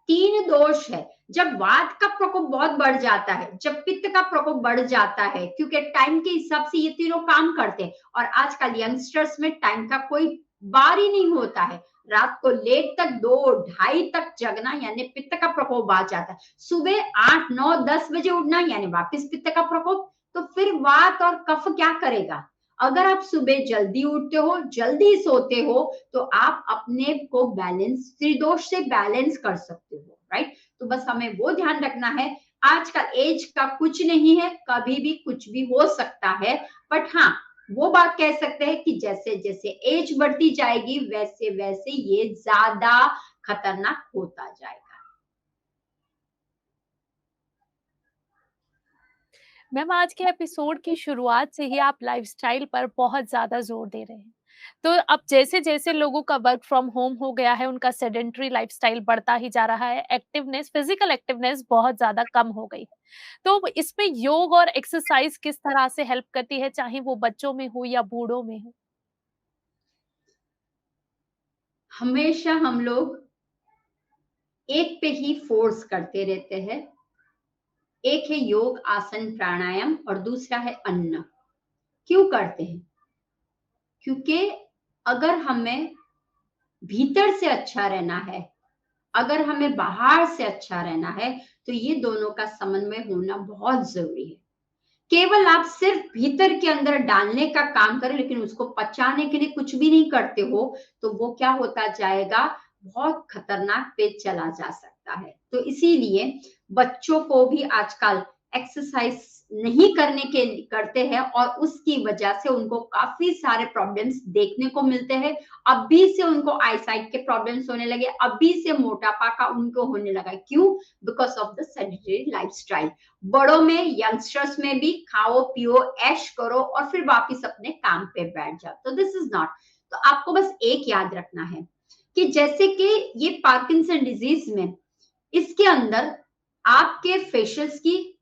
3 दोष है, जब वात का प्रकोप बहुत बढ़ जाता है, जब पित्त का प्रकोप बढ़ जाता है, क्योंकि टाइम के हिसाब से ये तीनों काम करते हैं, और आजकल यंगस्टर्स में टाइम का कोई बार ही नहीं होता है, रात को लेट तक 2-2:30 तक जगना यानी पित्त का प्रकोप आ जाता है, सुबह 8-9-10 बजे उठना यानी वापस पित्त का प्रकोप। तो फिर वात और कफ क्या करेगा? अगर आप सुबह जल्दी उठते हो, जल्दी सोते हो, तो आप अपने को बैलेंस, त्रिदोष से बैलेंस कर सकते हो, राइट? तो बस हमें वो ध्यान रखना है। आजकल एज का कुछ नहीं है, कभी भी कुछ भी हो सकता है, बट हाँ, वो बात कह सकते हैं कि जैसे जैसे एज बढ़ती जाएगी वैसे वैसे ये ज्यादा खतरनाक होता जाएगा। मैम, आज के एपिसोड की शुरुआत से ही आप लाइफस्टाइल पर बहुत ज़्यादा ज़ोर दे रहे हैं। तो अब जैसे-जैसे लोगों का वर्क फ्रॉम होम हो गया है, उनका सेडेंटरी लाइफस्टाइल बढ़ता ही जा रहा है, एक्टिवनेस, फिजिकल एक्टिवनेस बहुत ज़्यादा कम हो गई। तो इसमें योग और एक्सरसाइज किस तरह से हेल्प करती है, चाहे वो बच्चों में हो या बूढ़ों में हो? हमेशा हम लोग एक पे ही फोर्स करते रहते हैं। एक है योग, आसन, प्राणायाम और दूसरा है अन्न। क्यों करते हैं? क्योंकि अगर हमें भीतर से अच्छा रहना है, अगर हमें बाहर से अच्छा रहना है, तो ये दोनों का समन्वय होना बहुत जरूरी है। केवल आप सिर्फ भीतर के अंदर डालने का काम करें लेकिन उसको पचाने के लिए कुछ भी नहीं करते हो, तो वो क्या होता जाएगा, बहुत खतरनाक पे चला जा सकता है। तो इसीलिए बच्चों को भी आजकल एक्सरसाइज नहीं करने के करते हैं और उसकी वजह से उनको काफी सारे प्रॉब्लम्स देखने को मिलते हैं। अभी से उनको आईसाइट के प्रॉब्लम्स होने लगे, अभी से मोटापा का उनको होने लगा। क्यों? Because of the sedentary lifestyle. बड़ों में, यंगस्टर्स में भी खाओ पियो ऐश करो और फिर वापस अपने काम पे बैठ जाओ, तो दिस इज नॉट। तो आपको बस एक याद रखना है कि जैसे कि ये पार्किंसन डिजीज में, इसके अंदर आपके फेशियल्स की,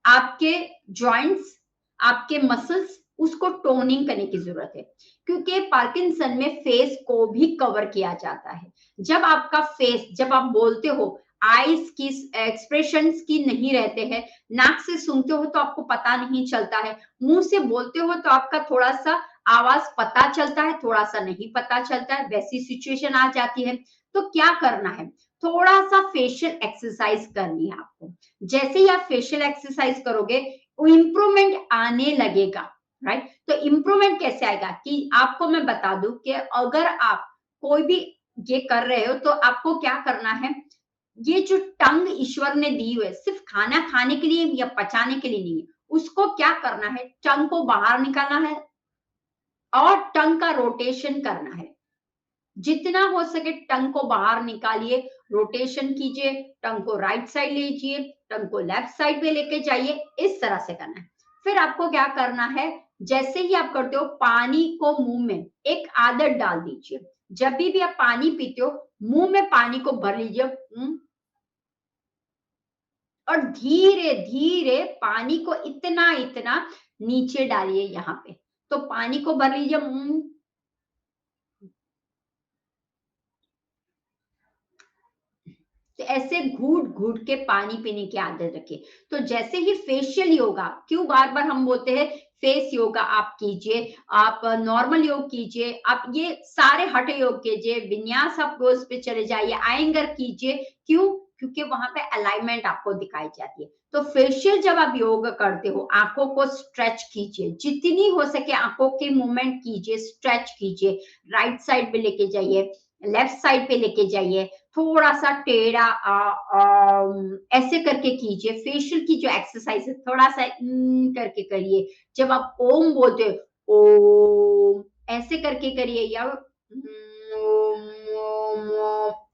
आपके जॉइंट्स, आपके मसल्स, उसको टोनिंग करने की जरूरत है, क्योंकि पार्किंसन में फेस को भी कवर किया जाता है। जब आपका फेस, जब आप बोलते हो, आईज की एक्सप्रेशंस की नहीं रहते हैं, नाक से सुनते हो तो आपको पता नहीं चलता है, मुंह से बोलते हो तो आपका थोड़ा सा आवाज पता चलता है, थोड़ा सा नहीं पता चलता है, वैसी सिचुएशन आ जाती है। तो क्या करना है, थोड़ा सा फेशियल एक्सरसाइज करनी है आपको। जैसे ही आप फेशियल एक्सरसाइज करोगे, वो इंप्रूवमेंट आने लगेगा, राइट? तो इंप्रूवमेंट कैसे आएगा कि आपको मैं बता दूं कि अगर आप कोई भी ये कर रहे हो तो आपको क्या करना है, ये जो टंग ईश्वर ने दी हुई है सिर्फ खाना खाने के लिए या पचाने के लिए नहीं है, उसको क्या करना है, टंग को बाहर निकालना है और टंग का रोटेशन करना है। जितना हो सके टंग को बाहर निकालिए, रोटेशन कीजिए, टंग को राइट साइड लीजिए, टंग को लेफ्ट साइड पे लेके जाइए, इस तरह से करना है। फिर आपको क्या करना है, जैसे ही आप करते हो, पानी को मुंह में एक आदत डाल दीजिए। जब भी आप पानी पीते हो, मुंह में पानी को भर लीजिए, और धीरे धीरे पानी को इतना इतना नीचे डालिए यहाँ पे। तो पानी को भर लीजिए, तो ऐसे घूट घूट के पानी पीने की आदत रखिए। तो जैसे ही फेशियल योगा, क्यों बार बार हम बोलते हैं फेस योगा आप कीजिए, आप नॉर्मल योग कीजिए, आप ये सारे हठ योग कीजिए, विन्यास आप रोज पे चले जाइए, आयंगर कीजिए। क्यों? क्योंकि वहां पे अलाइनमेंट आपको दिखाई जाती है। तो फेशियल जब आप योग करते हो, आंखों को स्ट्रेच कीजिए, जितनी हो सके आंखों के मूवमेंट कीजिए, स्ट्रेच कीजिए, राइट साइड पे लेके जाइए, लेफ्ट साइड पे लेके जाइए, थोड़ा सा टेढ़ा ऐसे करके कीजिए। फेशियल की जो एक्सरसाइज है थोड़ा सा करके करिए। जब आप ओम बोलते हो, ओम ऐसे करके करिए, या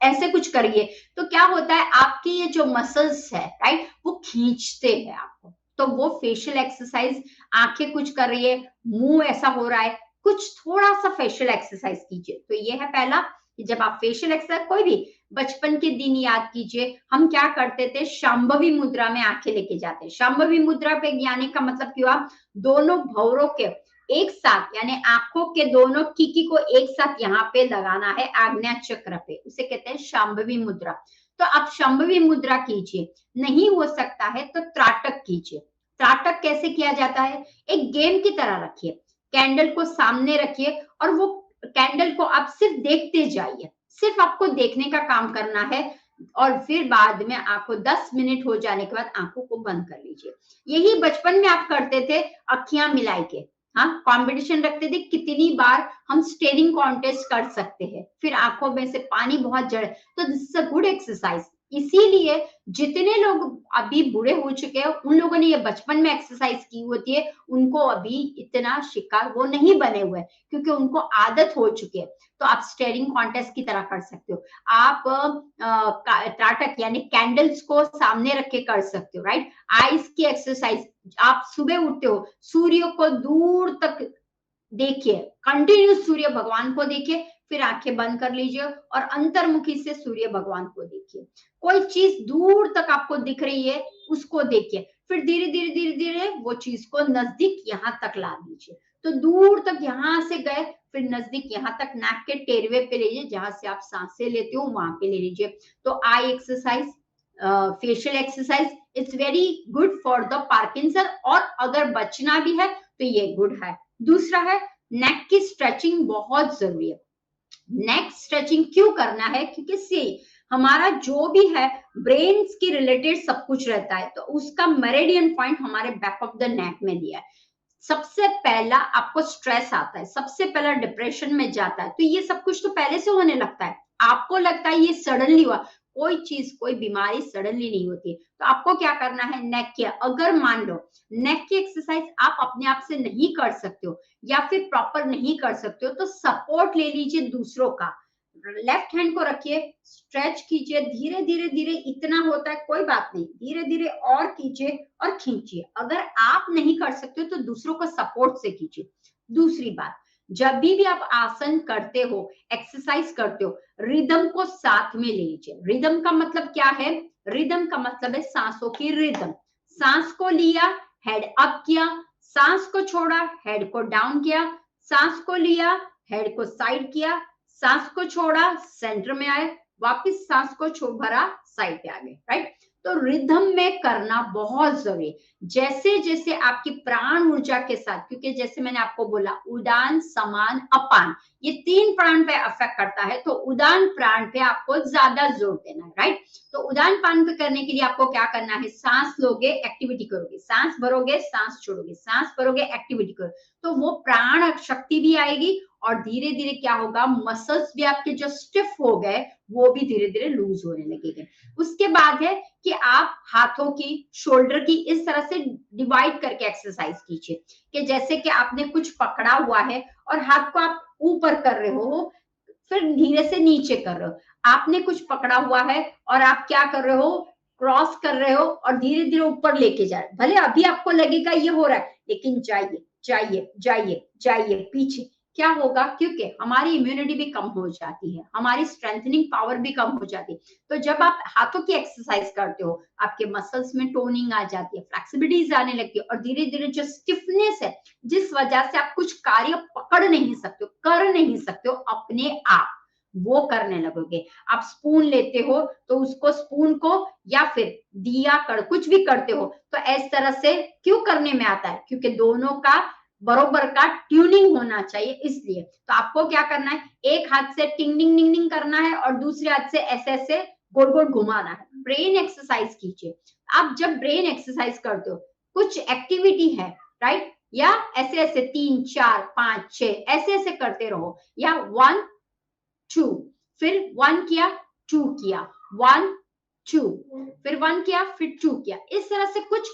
ऐसे कुछ करिए। तो क्या होता है, आपकी ये जो मसल्स है, राइट, वो खींचते हैं आपको। तो वो फेशियल एक्सरसाइज, आंखें कुछ कर रही है, मुंह ऐसा हो रहा है, कुछ थोड़ा सा फेशियल एक्सरसाइज कीजिए। तो ये है पहला, कि जब आप फेशियल एक्सरसाइज, कोई भी बचपन के दिन याद कीजिए, हम क्या करते थे, शांभवी मुद्रा में आंखें लेके जाते। शांभवी मुद्रा पे ज्ञाने का मतलब क्यों, आप दोनों भौरों के एक साथ, यानी आंखों के दोनों कीकी को एक साथ यहाँ पे लगाना है, आग्नेय चक्र पे, उसे कहते हैं शांभवी मुद्रा। तो आप शंभवी मुद्रा कीजिए, नहीं हो सकता है तो त्राटक कीजिए। त्राटक कैसे किया जाता है? एक गेम की तरह रखिए, कैंडल को सामने रखिए और वो कैंडल को आप सिर्फ देखते जाइए, सिर्फ आपको देखने का काम करना है और फिर बाद में आंखों 10 मिनट हो जाने के बाद आंखों को बंद कर लीजिए। यही बचपन में आप करते थे, अखियां मिलाई के। हाँ, कंपटीशन रखते थे कितनी बार हम स्टेरिंग कॉन्टेस्ट कर सकते हैं, फिर आंखों में से पानी बहुत जड़े, तो this is a good exercise. इसीलिए जितने लोग अभी बूढ़े हो चुके हैं उन लोगों ने ये बचपन में एक्सरसाइज की होती है, उनको अभी इतना शिकार वो नहीं बने हुए क्योंकि उनको आदत हो चुकी है। तो आप स्टेरिंग कॉन्टेस्ट की तरह कर सकते हो, आप त्राटक यानी कैंडल्स को सामने रख के कर सकते हो, राइट। आइस की एक्सरसाइज, आप सुबह उठते हो, सूर्य को दूर तक देखिए, कंटिन्यू सूर्य भगवान को देखिए, फिर आंखें बंद कर लीजिए और अंतर्मुखी से सूर्य भगवान को देखिए। कोई चीज दूर तक आपको दिख रही है, उसको देखिए, फिर धीरे धीरे धीरे धीरे वो चीज को नजदीक यहां तक ला दीजिए। तो दूर तक यहां से गए, फिर नजदीक यहां तक नाक के टेरवे पे लीजिए, जहां से आप सांसें लेते हो वहां पे ले लीजिए। तो eye exercise, facial exercise, it's very good for the Parkinson, और अगर बचना भी है तो ये गुड है। दूसरा है नेक की स्ट्रेचिंग, बहुत जरूरी है। नेक स्ट्रेचिंग क्यों करना है? क्योंकि से हमारा जो भी है ब्रेन की रिलेटेड सब कुछ रहता है, तो उसका मेरिडियन पॉइंट हमारे बैक ऑफ द नेक में दिया है। सबसे पहला आपको स्ट्रेस आता है, सबसे पहला डिप्रेशन में जाता है, तो ये सब कुछ तो पहले से होने लगता है। आपको लगता है ये सडनली हुआ, कोई चीज कोई बीमारी सडनली नहीं होती। तो आपको क्या करना है, नेक की, अगर मान लो नेक की एक्सरसाइज आप अपने आप से नहीं कर सकते हो या फिर प्रॉपर नहीं कर सकते हो, तो सपोर्ट ले लीजिए दूसरों का। लेफ्ट हैंड को रखिए, स्ट्रेच कीजिए, धीरे धीरे धीरे, इतना होता है कोई बात नहीं, धीरे धीरे और कीजिए और खींचिए। अगर आप नहीं कर सकते हो तो दूसरों को सपोर्ट से कीजिए। दूसरी बात, जब भी आप आसन करते हो, एक्सरसाइज करते हो, रिदम को साथ में ले लीजिए। रिदम का मतलब क्या है? रिदम का मतलब है सांसों की रिदम। सांस को लिया, हेड अप किया, सांस को छोड़ा, हेड को डाउन किया, सांस को लिया, हेड को साइड किया, सांस को छोड़ा, सेंटर में आए, वापस सांस को भरा, साइड पे आ गए, राइट। तो रिदम में करना बहुत जरूरी। जैसे जैसे आपकी प्राण ऊर्जा के साथ, क्योंकि जैसे मैंने आपको बोला उदान, समान, अपान, ये 3 प्राण पे अफेक्ट करता है, तो उदान प्राण पे आपको ज्यादा जोर देना है, राइट। तो उदान प्राण पे करने के लिए आपको क्या करना है, सांस लोगे, एक्टिविटी करोगे, सांस भरोगे, सांस छोड़ोगे, सांस भरोगे, एक्टिविटी करोगे, तो वो प्राण शक्ति भी आएगी और धीरे धीरे क्या होगा, मसल्स भी आपके जो स्टिफ हो गए वो भी धीरे धीरे लूज होने लगेंगे। उसके बाद है कि आप हाथों की, शोल्डर की इस तरह से डिवाइड करके एक्सरसाइज कीजिए, कि जैसे कि आपने कुछ पकड़ा हुआ है और हाथ को आप ऊपर कर रहे हो, फिर धीरे से नीचे कर रहे हो। आपने कुछ पकड़ा हुआ है और आप क्या कर रहे हो, क्रॉस कर रहे हो और धीरे धीरे ऊपर लेके जा रहे हो। भले अभी आपको लगेगा ये हो रहा है, लेकिन जाइए जाइए जाइए जाइए पीछे, क्या होगा, क्योंकि हमारी इम्यूनिटी भी कम हो जाती है, हमारी स्ट्रेंथनिंग पावर भी कम हो जाती है। तो जब आप हाथों की एक्सरसाइज करते हो, आपके मसल्स में टोनिंग आ जाती है, फ्लेक्सिबिलिटीज आने लगती है और धीरे धीरे जो स्टिफनेस है, जिस वजह से आप कुछ कार्य पकड़ नहीं सकते हो, कर नहीं सकते हो अपने आप, वो करने लगोगे। आप स्पून लेते हो तो उसको, स्पून को या फिर दिया कर कुछ भी करते हो, तो इस तरह से क्यों करने में आता है, क्योंकि दोनों का बरोबर का ट्यूनिंग होना चाहिए, इसलिए। तो आपको क्या करना है, एक हाथ से टिंग टिंग टिंग टिंग करना है और दूसरे हाथ से ऐसे ऐसे गोल गोल घुमाना है। ब्रेन एक्सरसाइज कीजिए। आप जब ब्रेन एक्सरसाइज करते हो, कुछ एक्टिविटी है, राइट, या ऐसे ऐसे 3 4 5 6 ऐसे ऐसे करते रहो, या 1 2, फिर 1 किया, 2 किया, 1 2, फिर 1 किया, फिर 2 किया, इस तरह से कुछ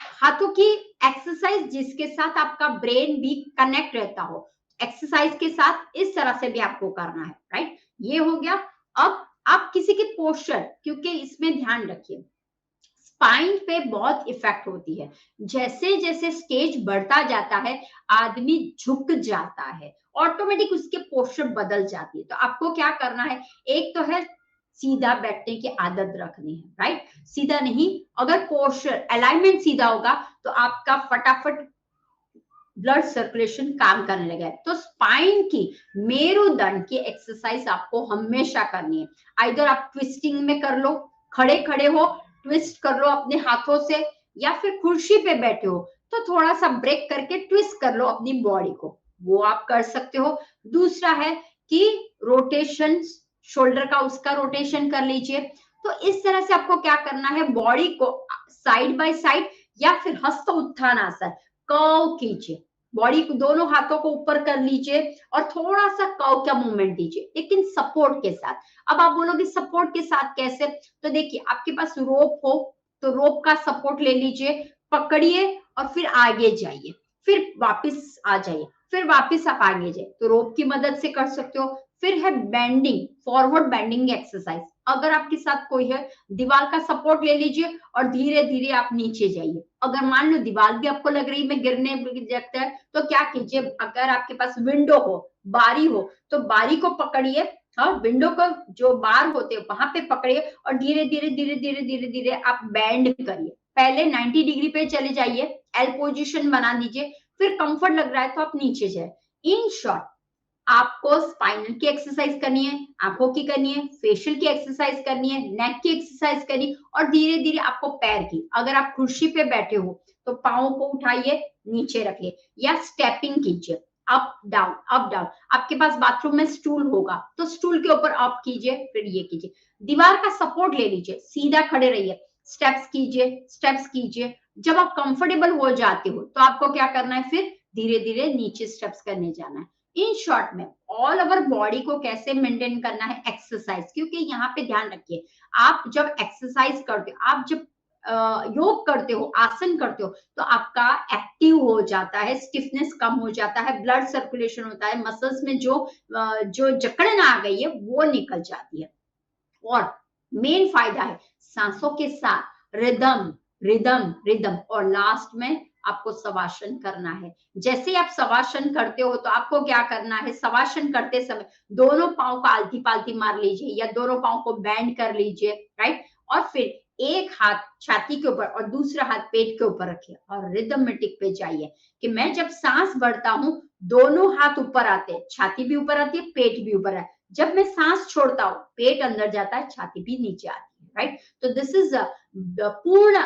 हाथों की एक्सरसाइज जिसके साथ आपका ब्रेन भी कनेक्ट रहता हो, एक्सरसाइज के साथ इस तरह से भी आपको करना है, राइट। ये हो गया। अब आप किसी की पोस्चर, क्योंकि इसमें ध्यान रखिए, स्पाइन पे बहुत इफेक्ट होती है। जैसे जैसे स्टेज बढ़ता जाता है, आदमी झुक जाता है, ऑटोमेटिक उसके पोस्चर बदल जाती है। तो आपको क्या करना है, एक तो है सीधा बैठने की आदत रखनी है, राइट। सीधा नहीं, अगर पोस्चर अलाइनमेंट सीधा होगा तो आपका फटाफट ब्लड सर्कुलेशन काम करने लगा है। तो स्पाइन की, मेरुदंड की एक्सरसाइज आपको हमेशा करनी है। आइदर आप ट्विस्टिंग में कर लो, खड़े खड़े हो ट्विस्ट कर लो अपने हाथों से, या फिर कुर्सी पे बैठे हो तो थोड़ा सा ब्रेक करके ट्विस्ट कर लो अपनी बॉडी को, वो आप कर सकते हो। दूसरा है कि रोटेशन, शोल्डर का उसका रोटेशन कर लीजिए। तो इस तरह से आपको क्या करना है, बॉडी को साइड बाय साइड या फिर हस्त उत्थान आसन कर्व कीजिए, बॉडी को दोनों हाथों को ऊपर कर लीजिए और थोड़ा सा कर्व का मूवमेंट दीजिए, लेकिन सपोर्ट के साथ। अब आप बोलोगे सपोर्ट के साथ कैसे, तो देखिए आपके पास रोप हो तो रोप का सपोर्ट ले लीजिए, पकड़िए और फिर आगे जाइए, फिर वापस आ जाइए, फिर वापस आप आगे जाइए, तो रोप की मदद से कर सकते हो। फिर है बेंडिंग, फॉरवर्ड बेंडिंग एक्सरसाइज। अगर आपके साथ कोई है, दीवार का सपोर्ट ले लीजिए और धीरे धीरे आप नीचे जाइए। अगर मान लो दीवार भी आपको लग रही है गिरने लगता है, तो क्या कीजिए, अगर आपके पास विंडो हो, बारी हो, तो बारी को पकड़िए, हाँ विंडो को जो बार होते हैं वहां पे पकड़िए और धीरे धीरे धीरे धीरे धीरे धीरे आप बैंड करिए। पहले 90 डिग्री पे चले जाइए, एल पोजीशन बना दीजिए, फिर कंफर्ट लग रहा है तो आप नीचे जाए। इन शॉर्ट आपको स्पाइनल की एक्सरसाइज करनी है, आंखों की करनी है, फेशियल की एक्सरसाइज करनी है, नेक की एक्सरसाइज करनी है, और धीरे धीरे आपको पैर की, अगर आप कुर्सी पे बैठे हो तो पाओ को उठाइए, नीचे रखिए या स्टेपिंग कीजिए, अप डाउन अप डाउन। आपके पास बाथरूम में स्टूल होगा तो स्टूल के ऊपर अप कीजिए, फिर ये कीजिए, दीवार का सपोर्ट ले लीजिए, सीधा खड़े रहिए, स्टेप्स कीजिए स्टेप्स कीजिए। जब आप कंफर्टेबल हो जाते हो तो आपको क्या करना है, फिर धीरे धीरे नीचे स्टेप्स करने जाना है। इन शॉर्ट में ऑल ओवर बॉडी को कैसे मेंटेन करना है, एक्सरसाइज। क्योंकि यहाँ पे ध्यान रखिए, आप जब एक्सरसाइज करते हो, आप जब योग करते हो, आसन करते हो, तो आपका एक्टिव हो जाता है, स्टिफनेस कम हो जाता है, ब्लड सर्कुलेशन होता है, मसल्स में जो जकड़न आ गई है वो निकल जाती है। और मेन फायदा है सांसों के साथ रिदम रिदम रिदम। और लास्ट में आपको शवासन करना है। जैसे ही आप शवासन करते हो तो आपको क्या करना है, शवासन करते समय दोनों पाँव को आलती पालती मार लीजिए या दोनों पाँव को बैंड कर लीजिए, राइट। और फिर एक हाथ छाती के ऊपर और दूसरा हाथ पेट के ऊपर रखिए और रिदमेटिक पे जाइए कि मैं जब सांस भरता हूं दोनों हाथ ऊपर आते हैं, छाती भी ऊपर आती है, पेट भी ऊपर है। जब मैं सांस छोड़ता हूँ पेट अंदर जाता है, छाती भी नीचे आती है, राइट। तो दिस इज पूर्ण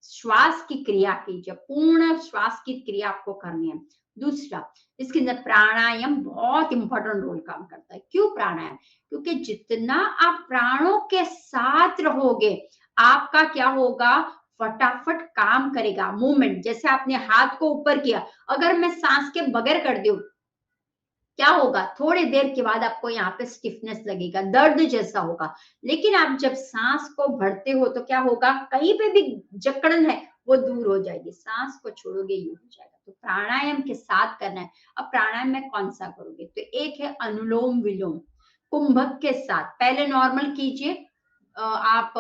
श्वास की क्रिया कीजिए, पूर्ण श्वास की क्रिया आपको करनी है। दूसरा, इसके अंदर प्राणायाम बहुत इंपॉर्टेंट रोल काम करता है। क्यों प्राणायाम, क्योंकि जितना आप प्राणों के साथ रहोगे आपका क्या होगा, फटाफट काम करेगा मूवमेंट। जैसे आपने हाथ को ऊपर किया, अगर मैं सांस के बगैर कर दूं क्या होगा, थोड़ी देर के बाद आपको यहाँ पे स्टिफनेस लगेगा, दर्द जैसा होगा। लेकिन आप जब सांस को भरते हो तो क्या होगा, कहीं पे भी जकड़न है वो दूर हो जाएगी, सांस को छोड़ोगे ये हो जाएगा। तो प्राणायाम के साथ करना है। अब प्राणायाम में कौन सा करोगे, तो एक है अनुलोम विलोम, कुंभक के साथ। पहले नॉर्मल कीजिए, आप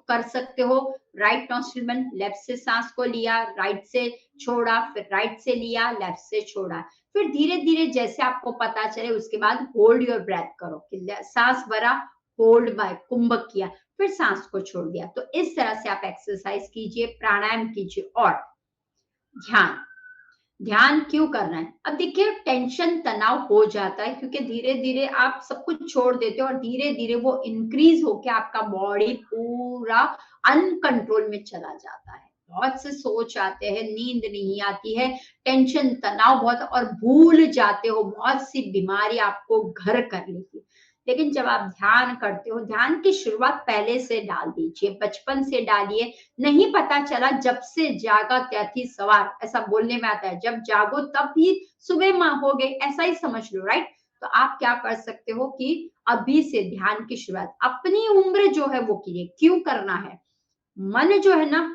कर सकते हो, राइट नॉस्ट्रिल में लेफ्ट से सांस को लिया, राइट से छोड़ा, फिर राइट से लिया, लेफ्ट से छोड़ा, फिर धीरे धीरे जैसे आपको पता चले उसके बाद होल्ड योर ब्रेथ करो कि सांस भरा, होल्ड बाय कुंभक किया, फिर सांस को छोड़ दिया। तो इस तरह से आप एक्सरसाइज कीजिए, प्राणायाम कीजिए। और ध्यान, ध्यान क्यों करना है, अब देखिए टेंशन तनाव हो जाता है क्योंकि धीरे धीरे आप सब कुछ छोड़ देते हो और धीरे धीरे वो इंक्रीज होके आपका बॉडी पूरा अनकंट्रोल में चला जाता है। बहुत से सोच आते हैं, नींद नहीं आती है, टेंशन तनाव बहुत, और भूल जाते हो, बहुत सी बीमारी आपको घर कर लेती है। लेकिन जब आप ध्यान करते हो, ध्यान की शुरुआत पहले से डाल दीजिए, बचपन से डालिए। नहीं पता चला जब से जागा त्याथी सवार, ऐसा बोलने में आता है, जब जागो तब भी सुबह माँ हो गए, ऐसा ही समझ लो, राइट। तो आप क्या कर सकते हो कि अभी से ध्यान की शुरुआत अपनी उम्र जो है वो कीजिए। क्यों करना है, मन जो है ना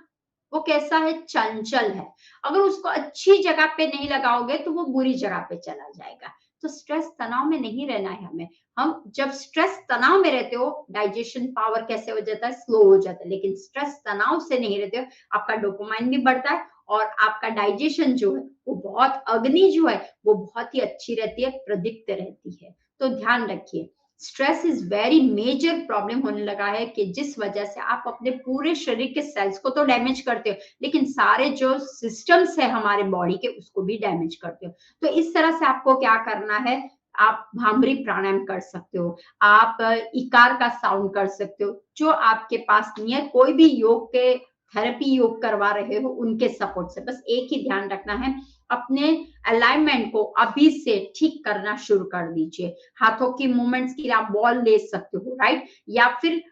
वो कैसा है, चंचल है। अगर उसको अच्छी जगह पे नहीं लगाओगे तो वो बुरी जगह पे चला जाएगा। तो स्ट्रेस तनाव में नहीं रहना है हमें। हम जब स्ट्रेस तनाव में रहते हो, डाइजेशन पावर कैसे हो जाता है, स्लो हो जाता है। लेकिन स्ट्रेस तनाव से नहीं रहते हो, आपका डोपामाइन भी बढ़ता है और आपका डाइजेशन जो है वो बहुत, अग्नि जो है वो बहुत ही अच्छी रहती है, प्रदीप्त रहती है। तो ध्यान रखिए, stress is very major problem होने लगा है कि जिस वजह से आप अपने पूरे शरीर के सेल्स को तो डैमेज करते हो, लेकिन सारे जो सिस्टम्स है हमारे बॉडी के उसको भी डैमेज करते हो। तो इस तरह से आपको क्या करना है, आप भामरी प्राणायाम कर सकते हो, आप इकार का साउंड कर सकते हो, जो आपके पास नियर कोई भी योग के थेरेपी योग करवा रहे हो उनके सपोर्ट से। बस एक ही ध्यान रखना है, अपने अलाइनमेंट को अभी से ठीक करना शुरू कर दीजिए। हाथों की मूवमेंट्स के लिए आप बॉल ले सकते हो, राइट, या फिर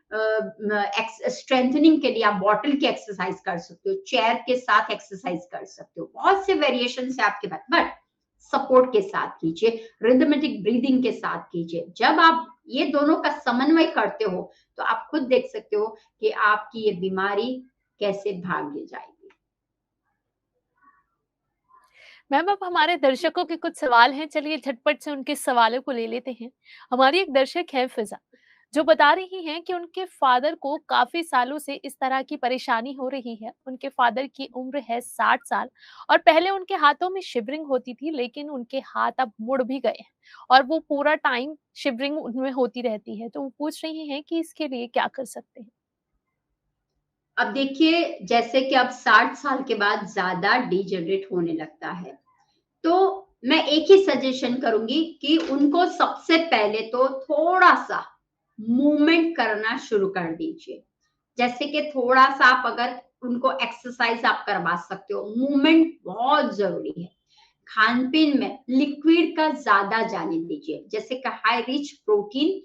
स्ट्रेंथनिंग के लिए आप बॉटल की एक्सरसाइज कर सकते हो, चेयर के साथ एक्सरसाइज कर सकते हो, बहुत से वेरिएशन है आपके पास, बट सपोर्ट के साथ कीजिए, रिदमेटिक ब्रीदिंग के साथ कीजिए। जब आप ये दोनों का समन्वय करते हो तो आप खुद देख सकते हो कि आपकी ये बीमारी कैसे भाग जाएगी। मैम, अब हमारे दर्शकों के कुछ सवाल हैं, चलिए झटपट से उनके सवालों को ले लेते हैं। हमारी एक दर्शक है फिजा, जो बता रही हैं कि उनके फादर को काफी सालों से इस तरह की परेशानी हो रही है। उनके फादर की उम्र है 60 साल और पहले उनके हाथों में शिवरिंग होती थी, लेकिन उनके हाथ अब मुड़ भी गए हैं और वो पूरा टाइम शिवरिंग उनमें होती रहती है। तो वो पूछ रही हैं कि इसके लिए क्या कर सकते हैं। अब देखिए, जैसे कि अब 60 साल के बाद ज़्यादा डिजेनरेट होने लगता है, तो मैं एक ही सजेशन करूँगी कि उनको सबसे पहले तो थोड़ा-सा मूवमेंट करना शुरू कर दीजिए। जैसे कि थोड़ा-सा आप अगर उनको एक्सरसाइज़ आप करवा सकते हो, मूवमेंट बहुत ज़रूरी है। खान-पीन में लिक्विड का ज़्यादा जाने दीजिए, जैसे कि हाई रिच प्रोटीन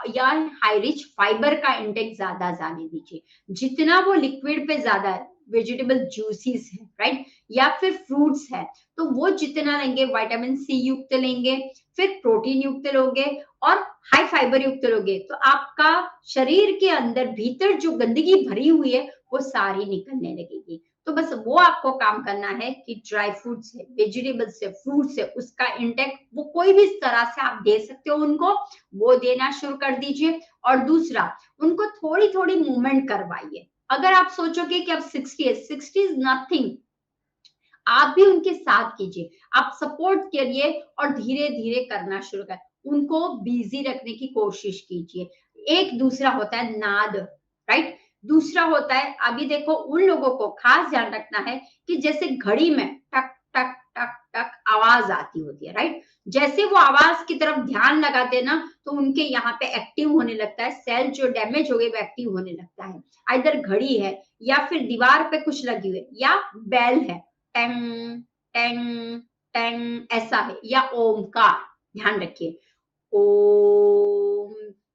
या हाई रिच फाइबर का इंटेक ज़्यादा जाने दीजिए। जितना वो लिक्विड पे ज़्यादा है, वेजिटेबल जूसेस है, राइट? या फिर फ्रूट्स है, तो वो जितना लेंगे, विटामिन सी युक्त लेंगे, फिर प्रोटीन युक्त लोगे और हाई फाइबर युक्त लोगे, तो आपका शरीर के अंदर भीतर जो गंदगी भरी हुई है, वो सारी निकलने लगेगी। तो बस वो आपको काम करना है कि ड्राई फ्रूट्स है, वेजिटेबल्स है, फ्रूट्स है, उसका इंटेक वो कोई भी तरह से आप दे सकते हो उनको, वो देना शुरू कर दीजिए। और दूसरा, उनको थोड़ी-थोड़ी मूवमेंट करवाइए। अगर आप सोचोगे कि अब 60 है, 60 इज़ नथिंग, आप भी उनके साथ कीजिए। आप सपोर्ट करिए और धीरे-धीरे करना शुरू करें। उनको बिज़ी रखने की कोशिश कीजिए। एक दूसरा होता है नाद, राइट? दूसरा होता है, अभी देखो उन लोगों को खास ध्यान रखना है कि जैसे घड़ी में टक, टक, टक, टक आवाज़ आती होती है, राइट? जैसे वो आवाज़ की तरफ ध्यान लगाते हैं ना, तो उनके यहाँ पे एक्टिव होने लगता है, सेल जो डैमेज हो गए वो एक्टिव होने लगता है। आइदर घड़ी है या फिर दीवार पे कुछ लगी हुई है या बेल है, टेंग, टेंग, टेंग ऐसा है, या ओमकार, ध्यान रखिए। ओम,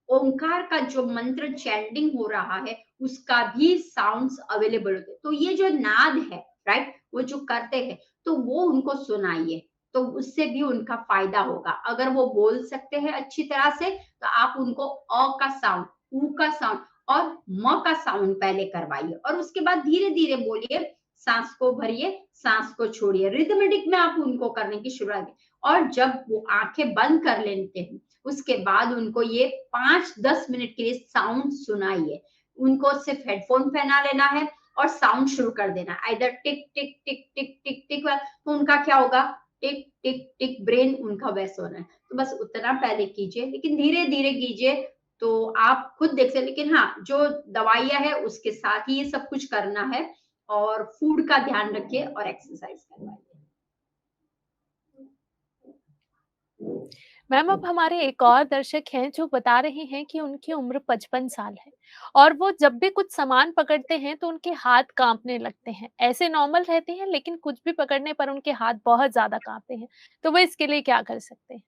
ओमकार का जो मंत्र चैंटिंग हो रहा है उसका भी साउंड्स अवेलेबल होते हैं। तो ये जो नाद है, राइट, वो जो करते हैं, तो वो उनको सुनाइए, तो उससे भी उनका फायदा होगा। अगर वो बोल सकते हैं अच्छी तरह से, तो आप उनको अ का साउंड, ऊ का साउंड और म का साउंड पहले करवाइए और उसके बाद धीरे धीरे बोलिए, सांस को भरिए, सांस को छोड़िए, रिदमेटिक में आप उनको करने की शुरुआत। और जब वो आंखें बंद कर लेते हैं, उसके बाद उनको ये 5-10 मिनट के लिए साउंड सुनाइए। उनको सिर्फ हेडफोन पहना लेना है और साउंड शुरू कर देना, आइदर टिक टिक टिक टिक टिक टिक, तो उनका क्या होगा, टिक टिक टिक, ब्रेन उनका वैसा होना है। तो बस उतना पहले कीजिए, लेकिन धीरे धीरे कीजिए, तो आप खुद देख सकते। लेकिन हाँ, जो दवाइयाँ है उसके साथ ही ये सब कुछ करना है और फूड का ध्यान रखिए और एक्सरसाइज करवाइए। मैम, अब हमारे एक और दर्शक हैं जो बता रहे हैं कि उनकी उम्र 55 साल है और वो जब भी कुछ सामान पकड़ते हैं तो उनके हाथ कांपने लगते हैं। ऐसे नॉर्मल रहते हैं, लेकिन कुछ भी पकड़ने पर उनके हाथ बहुत ज्यादा कांपते हैं। तो वो इसके लिए क्या कर सकते हैं।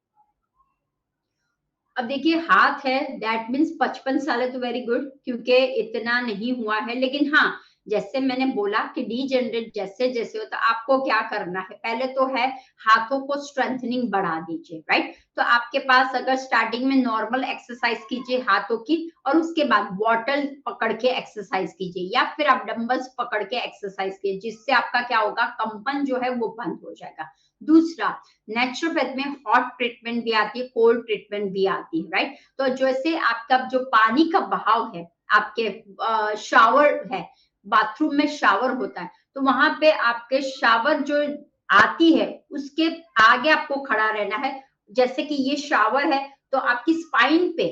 अब देखिए, हाथ है दैट मीन्स 55 साल है तो वेरी गुड, क्योंकि इतना नहीं हुआ है। लेकिन हाँ, जैसे मैंने बोला कि डीजेनरेट जैसे जैसे होता, आपको क्या करना है, पहले तो है हाथों को स्ट्रेंथनिंग बढ़ा दीजिए, राइट? तो आपके पास अगर स्टार्टिंग में नॉर्मल एक्सरसाइज कीजिए हाथों की और उसके बाद बॉटल पकड़ के एक्सरसाइज कीजिए या फिर आप डंबल्स पकड़ के एक्सरसाइज कीजिए, जिससे आपका क्या होगा, कंपन जो है वो बंद हो जाएगा। दूसरा, नेचुरोपैथ में हॉट ट्रीटमेंट भी आती है, कोल्ड ट्रीटमेंट भी आती है, राइट? तो जैसे आपका जो पानी का बहाव है, आपके शावर है, बाथरूम में शावर होता है, तो वहां पे आपके शावर जो आती है उसके आगे आपको खड़ा रहना है। जैसे कि ये शावर है, तो आपकी स्पाइन पे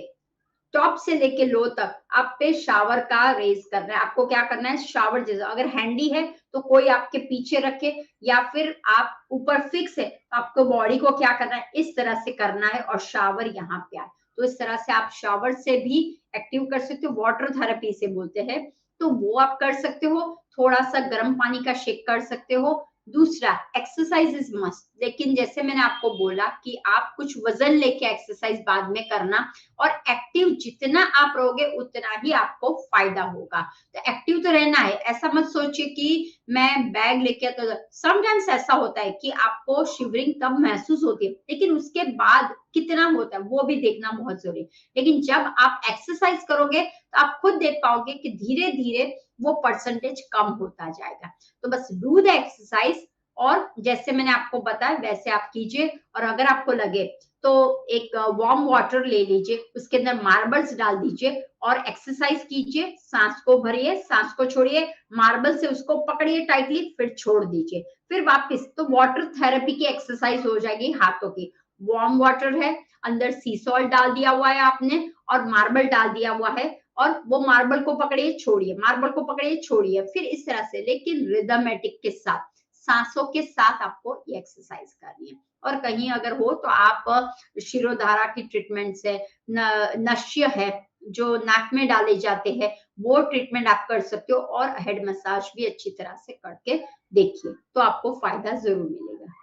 टॉप से लेके लो तक आप पे शावर का रेज करना है। आपको क्या करना है, शावर जैसा, अगर हैंडी है तो कोई आपके पीछे रखे, या फिर आप ऊपर फिक्स है तो आपको बॉडी को क्या करना है, इस तरह से करना है और शावर यहाँ पे आए। तो इस तरह से आप शावर से भी एक्टिव कर सकते हो, वाटर थेरेपी से बोलते हैं, तो वो आप कर सकते हो। थोड़ा सा गर्म पानी का शेक कर सकते हो। दूसरा, एक्सरसाइज इज मस्ट, लेकिन जैसे मैंने आपको बोला कि आप कुछ वजन लेके एक्सरसाइज बाद में करना, और एक्टिव जितना आप रहोगे उतना ही आपको फायदा होगा। तो एक्टिव तो रहना है, ऐसा मत सोचिए कि मैं बैग लेके, तो समटाइम्स ऐसा होता है कि आपको शिवरिंग तब महसूस होती है, लेकिन उसके बाद कितना होता है वो भी देखना बहुत जरूरी है। लेकिन जब आप एक्सरसाइज करोगे तो आप खुद देख पाओगे कि धीरे धीरे वो परसेंटेज कम होता जाएगा। तो बस डू द एक्सरसाइज, और जैसे मैंने आपको बताया वैसे आप कीजिए। और अगर आपको लगे तो एक वार्म वाटर ले लीजिए, उसके अंदर मार्बल्स डाल दीजिए और एक्सरसाइज कीजिए। सांस को भरिए, सांस को छोड़िए, मार्बल से उसको पकड़िए टाइटली, फिर छोड़ दीजिए, फिर वापस। तो वाटर थेरेपी की एक्सरसाइज हो जाएगी हाथों की। वार्म वाटर है, अंदर सी सॉल्ट डाल दिया हुआ है आपने और मार्बल डाल दिया हुआ है, और वो मार्बल को पकड़िए छोड़िए, मार्बल को पकड़िए छोड़िए, फिर इस तरह से, लेकिन रिदमेटिक के साथ, सांसों के साथ आपको ये एक्सरसाइज करनी है। और कहीं अगर हो तो आप शिरोधारा की ट्रीटमेंट से, नश्य है जो नाक में डाले जाते हैं, वो ट्रीटमेंट आप कर सकते हो, और हेड मसाज भी अच्छी तरह से करके देखिए, तो आपको फायदा जरूर मिलेगा।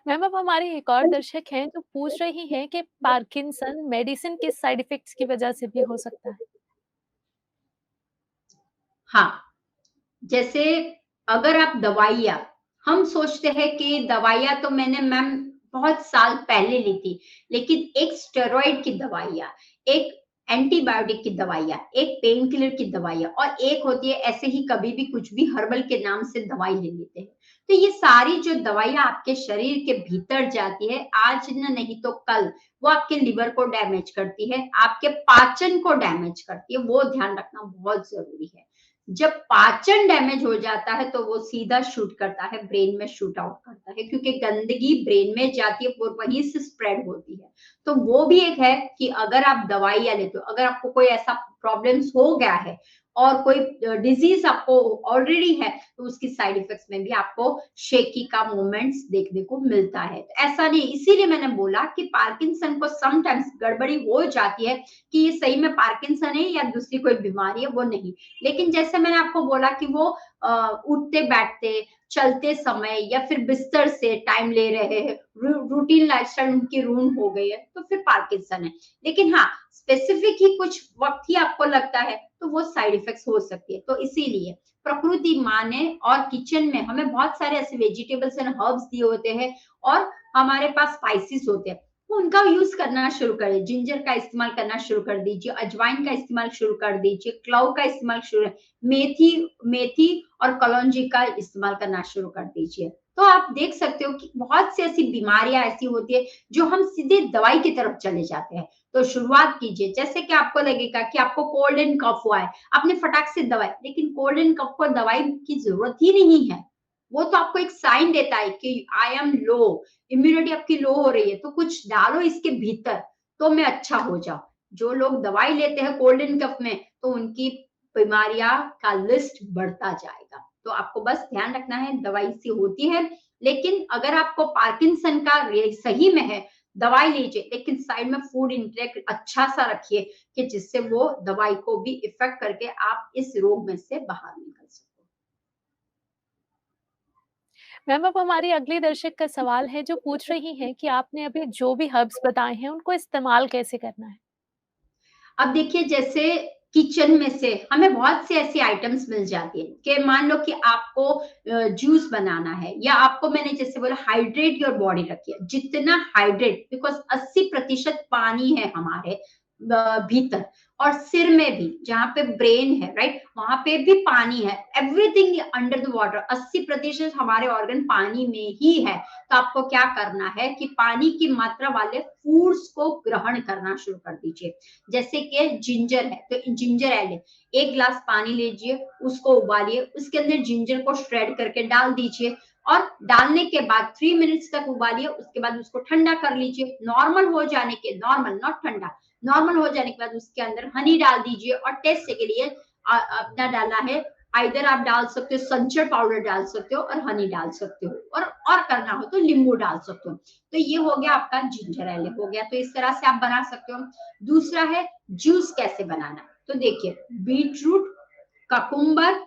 मैम अब हमारे एक और दर्शक हैं जो पूछ रही हैं कि पार्किंसन मेडिसिन किस साइड इफेक्ट्स की वजह से भी हो सकता है? हाँ, जैसे अगर आप दवाइयाँ, हम सोचते हैं कि दवाइयाँ तो मैंने मैम बहुत साल पहले ली थी, लेकिन एक स्टेरॉइड की दवाइयाँ, एक एंटीबायोटिक की दवाइयाँ, एक पेन किलर की दवाइयाँ, और एक होती है ऐसे ही कभी भी कुछ भी हर्बल के नाम से दवाई ले लेते हैं। तो ये सारी जो दवाइयाँ आपके शरीर के भीतर जाती है, आज न नहीं तो कल वो आपके लिवर को डैमेज करती है, आपके पाचन को डैमेज करती है, वो ध्यान रखना बहुत जरूरी है। जब पाचन डैमेज हो जाता है तो वो सीधा शूट करता है, ब्रेन में शूट आउट करता है, क्योंकि गंदगी ब्रेन में जाती है, वो वहीं से स्प्रेड होती है। तो वो भी एक है कि अगर आप दवाइयाँ लेते हो, अगर आपको कोई ऐसा प्रॉब्लम्स हो गया है और कोई डिजीज आपको ऑलरेडी है, तो उसकी साइड इफेक्ट्स में भी आपको शेकी का मूवमेंट्स देखने को मिलता है। तो ऐसा नहीं, इसीलिए मैंने बोला कि पार्किंसन को समटाइम्स गड़बड़ी हो जाती है कि ये सही में पार्किंसन है या दूसरी कोई बीमारी है, वो नहीं। लेकिन जैसे मैंने आपको बोला कि वो उठते बैठते, चलते समय, या फिर बिस्तर से टाइम ले रहे हैं, रूटीन लाइफस्टाइल उनकी रूम हो गई है, तो फिर पार्किंसन है। लेकिन हाँ, स्पेसिफिक ही कुछ वक्त ही आपको लगता है तो वो साइड इफेक्ट्स हो सकती है। तो इसीलिए प्रकृति माँ ने और किचन में हमें बहुत सारे ऐसे वेजिटेबल्स एंड हर्ब्स दिए होते हैं, और हमारे पास स्पाइसेस होते हैं, तो उनका यूज करना शुरू करें। जिंजर का इस्तेमाल करना शुरू कर दीजिए, अजवाइन का इस्तेमाल शुरू कर दीजिए, क्लव का इस्तेमाल शुरू, मेथी मेथी और कलौंजी का इस्तेमाल करना शुरू कर दीजिए। तो आप देख सकते हो कि बहुत सी ऐसी बीमारियां ऐसी होती है जो हम सीधे दवाई की तरफ चले जाते हैं। तो शुरुआत कीजिए, जैसे कि आपको लगेगा कि आपको कोल्ड एंड कफ हुआ है, आपने फटाक से दवाई, लेकिन कोल्ड एंड कफ को दवाई की जरूरत ही नहीं है। वो तो आपको एक साइन देता है कि आई एम लो, इम्यूनिटी आपकी लो हो रही है, तो कुछ डालो इसके भीतर तो मैं अच्छा हो जाऊं। जो लोग दवाई लेते हैं कोल्ड एंड कफ में, तो उनकी बीमारियां का लिस्ट बढ़ता जाएगा। तो आपको बस ध्यान रखना है, दवाई से होती है, लेकिन अगर आपको पार्किंसन का सही में है, दवाई लीजिए, लेकिन साइड में फूड इंटेक अच्छा सा रखिए कि जिससे वो दवाई को भी इफेक्ट करके आप इस रोग में से बाहर निकल सको। मैम अब हमारी अगली दर्शक का सवाल है जो पूछ रही हैं कि आपने अभी जो भी हर्ब्स बताए हैं उनको इस्तेमाल कैसे करना है? अब देखिए, जैसे किचन में से हमें बहुत सी ऐसी आइटम्स मिल जाती है कि मान लो कि आपको जूस बनाना है, या आपको मैंने जैसे बोला हाइड्रेट योर बॉडी रखिए, जितना हाइड्रेट, बिकॉज 80% पानी है हमारे भीतर, और सिर में भी जहाँ पे ब्रेन है, राइट, वहां पे भी पानी है। एवरीथिंग अंडर द वाटर, 80% हमारे ऑर्गन पानी में ही है। तो आपको क्या करना है कि पानी की मात्रा वाले फूड्स को ग्रहण करना शुरू कर दीजिए। जैसे कि जिंजर है तो जिंजर एल, एक ग्लास पानी लीजिए, उसको उबालिए, उसके अंदर जिंजर को श्रेड करके डाल दीजिए, और डालने के बाद 3 मिनट्स तक उबालिए, उसके बाद उसको ठंडा कर लीजिए। नॉर्मल हो जाने के, नॉर्मल नॉट ठंडा, नॉर्मल हो जाने के बाद उसके अंदर हनी डाल दीजिए और टेस्ट के लिए अपना डालना है, आइदर आप डाल सकते हो संचर पाउडर डाल सकते हो और हनी डाल सकते हो, और करना हो तो नींबू डाल सकते हो। तो ये हो गया आपका जिंजर एले हो गया। तो इस तरह से आप बना सकते हो। दूसरा है जूस कैसे बनाना। तो देखिए, बीटरूट, ककुम्बर,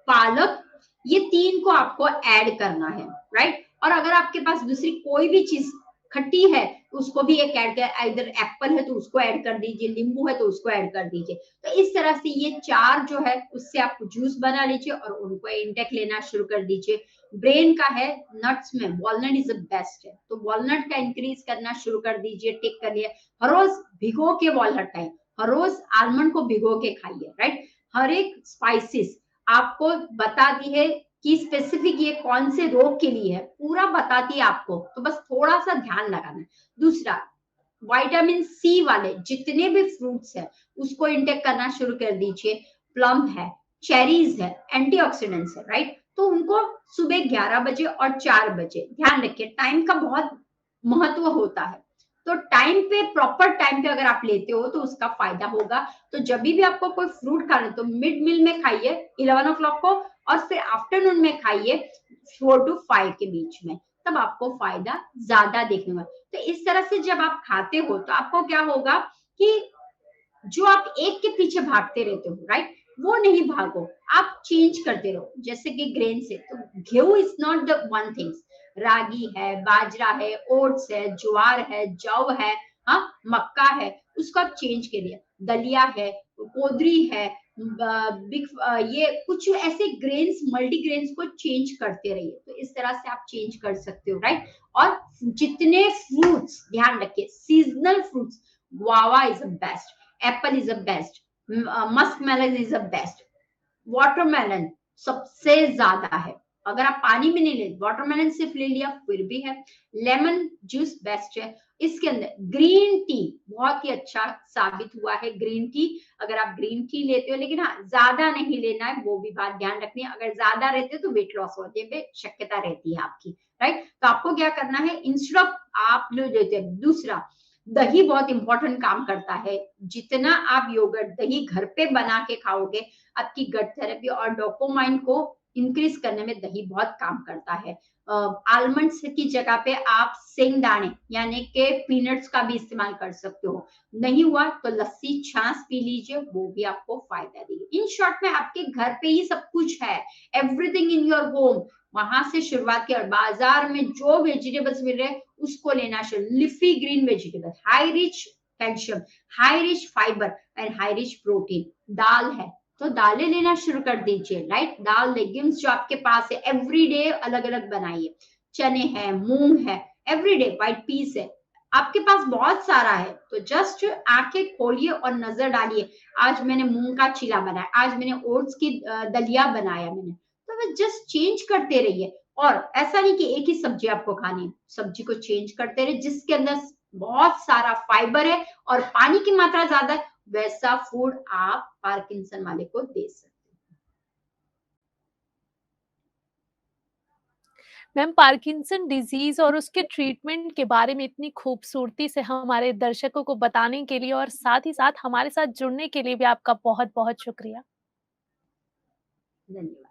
पालक, ये 3 को आपको ऐड करना है, राइट। और अगर आपके पास दूसरी कोई भी चीज खट्टी है तो उसको भी एक ऐड कर, इधर एप्पल है तो उसको ऐड कर दीजिए, नींबू है तो उसको ऐड कर दीजिए। तो इस तरह से ये 4 जो है उससे आप जूस बना लीजिए और उनको इंटेक लेना शुरू कर दीजिए। ब्रेन का है, नट्स में वॉलनट इज द बेस्ट है, तो वॉलनट का इंक्रीज करना शुरू कर दीजिए, टेक करिए। हर रोज भिगो के वॉलनट खाइए, हर रोज आलमंड को भिगो के खाइए, राइट। हर एक स्पाइसेस आपको बताती है कि स्पेसिफिक ये कौन से रोग के लिए है, पूरा बताती है आपको, तो बस थोड़ा सा ध्यान लगाना है। दूसरा, विटामिन सी वाले जितने भी फ्रूट्स है उसको इंटेक करना शुरू कर दीजिए। प्लम है, चेरीज है, एंटीऑक्सीडेंट्स है, राइट। तो उनको सुबह 11 बजे और 4 बजे, ध्यान रखिए टाइम का बहुत महत्व होता है। तो टाइम पे, प्रॉपर टाइम पे अगर आप लेते हो तो उसका फायदा होगा। तो जब भी आपको कोई फ्रूट खाना है तो मिड मील में खाइए 11 o'clock को, और फिर आफ्टरनून में खाइए 4 to 5 के बीच में, तब आपको फायदा ज्यादा देखने को। तो इस तरह से जब आप खाते हो तो आपको क्या होगा कि जो आप एक के पीछे भागते रहते हो, राइट, वो नहीं भागो, आप चेंज करते रहो। जैसे कि ग्रेन से, तो गेहूं is not the one things, रागी है, बाजरा है, ओट्स है, ज्वार है, जौ है, हाँ, मक्का है, उसको आप चेंज करिए। दलिया है, कोदरी है, ये कुछ ऐसे ग्रेन्स, मल्टी ग्रेन्स को चेंज करते रहिए। तो इस तरह से आप चेंज कर सकते हो, राइट। और जितने फ्रूट्स, ध्यान रखिए seasonal fruits, guava is the best, apple is the best, muskmelon is the best, watermelon सबसे ज्यादा है। अगर आप पानी में नहीं ले, वाटरमेलन सिर्फ ले लिया फिर भी है। लेमन जूस बेस्ट है। इसके अंदर ग्रीन टी बहुत ही अच्छा साबित हुआ है। ग्रीन टी, अगर आप ग्रीन टी लेते हो, लेकिन हाँ ज्यादा नहीं लेना है, वो भी बात ध्यान रखनी है। अगर ज्यादा रहते हो तो वेट लॉस होने में शक्यता रहती है आपकी, राइट। तो आपको क्या करना है, इंस्टेड ऑफ आप ले लेते हैं। दूसरा, दही बहुत इंपॉर्टेंट काम करता है। जितना आप योगर्ट, दही घर पे बना के खाओगे, आपकी गट थेरेपी और डोपामाइन को इंक्रीज करने में दही बहुत काम करता है। आलमंड्स की जगह पे आप सिंगदाने यानी के पीनट्स का भी इस्तेमाल कर सकते हो। नहीं हुआ तो लस्सी, छाछ पी लीजिए, वो भी आपको फायदा देगी। इन शॉर्ट में आपके घर पे ही सब कुछ है, एवरीथिंग इन योर होम। वहां से शुरुआत की, और बाजार में जो वेजिटेबल्स मिल रहे हैं उसको लेना शुरू। Leafy green vegetable, high rich calcium, high rich fibre and high rich protein. दाल है तो दालें लेना शुरू कर दीजिए, राइट। दाल, लेग्यूम्स जो आपके पास है एवरीडे अलग अलग बनाइए। चने हैं, मूंग है, एवरीडे व्हाइट पीस है, आपके पास बहुत सारा है। तो जस्ट आंखें खोलिए और नजर डालिए, आज मैंने मूंग का चीला बनाया, आज मैंने ओट्स की दलिया बनाया मैंने। तो बस जस्ट चेंज करते रहिए। और ऐसा नहीं कि एक ही सब्जी आपको खानी है, सब्जी को चेंज करते रहिए। जिसके अंदर बहुत सारा फाइबर है और पानी की मात्रा ज्यादा है, वैसा फूड आप पार्किंसन वाले को दे सकते हैं। मैम, पार्किंसन डिजीज और उसके ट्रीटमेंट के बारे में इतनी खूबसूरती से हमारे दर्शकों को बताने के लिए और साथ ही साथ हमारे साथ जुड़ने के लिए भी आपका बहुत बहुत शुक्रिया। धन्यवाद।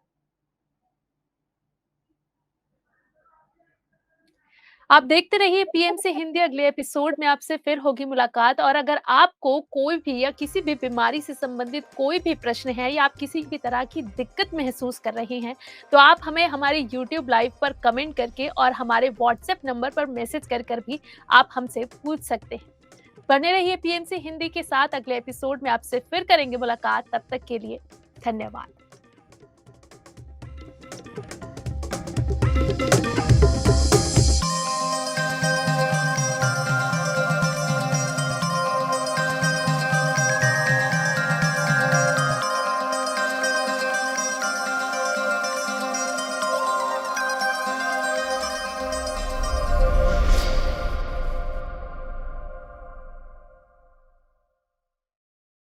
आप देखते रहिए पीएमसी हिंदी। अगले एपिसोड में आपसे फिर होगी मुलाकात। और अगर आपको कोई भी या किसी भी बीमारी से संबंधित कोई भी प्रश्न है या आप किसी भी तरह की दिक्कत महसूस कर रहे हैं, तो आप हमें हमारे YouTube लाइव पर कमेंट करके और हमारे WhatsApp नंबर पर मैसेज कर भी आप हमसे पूछ सकते हैं। बने रहिए पीएमसी हिंदी के साथ। अगले एपिसोड में आपसे फिर करेंगे मुलाकात। तब तक के लिए धन्यवाद।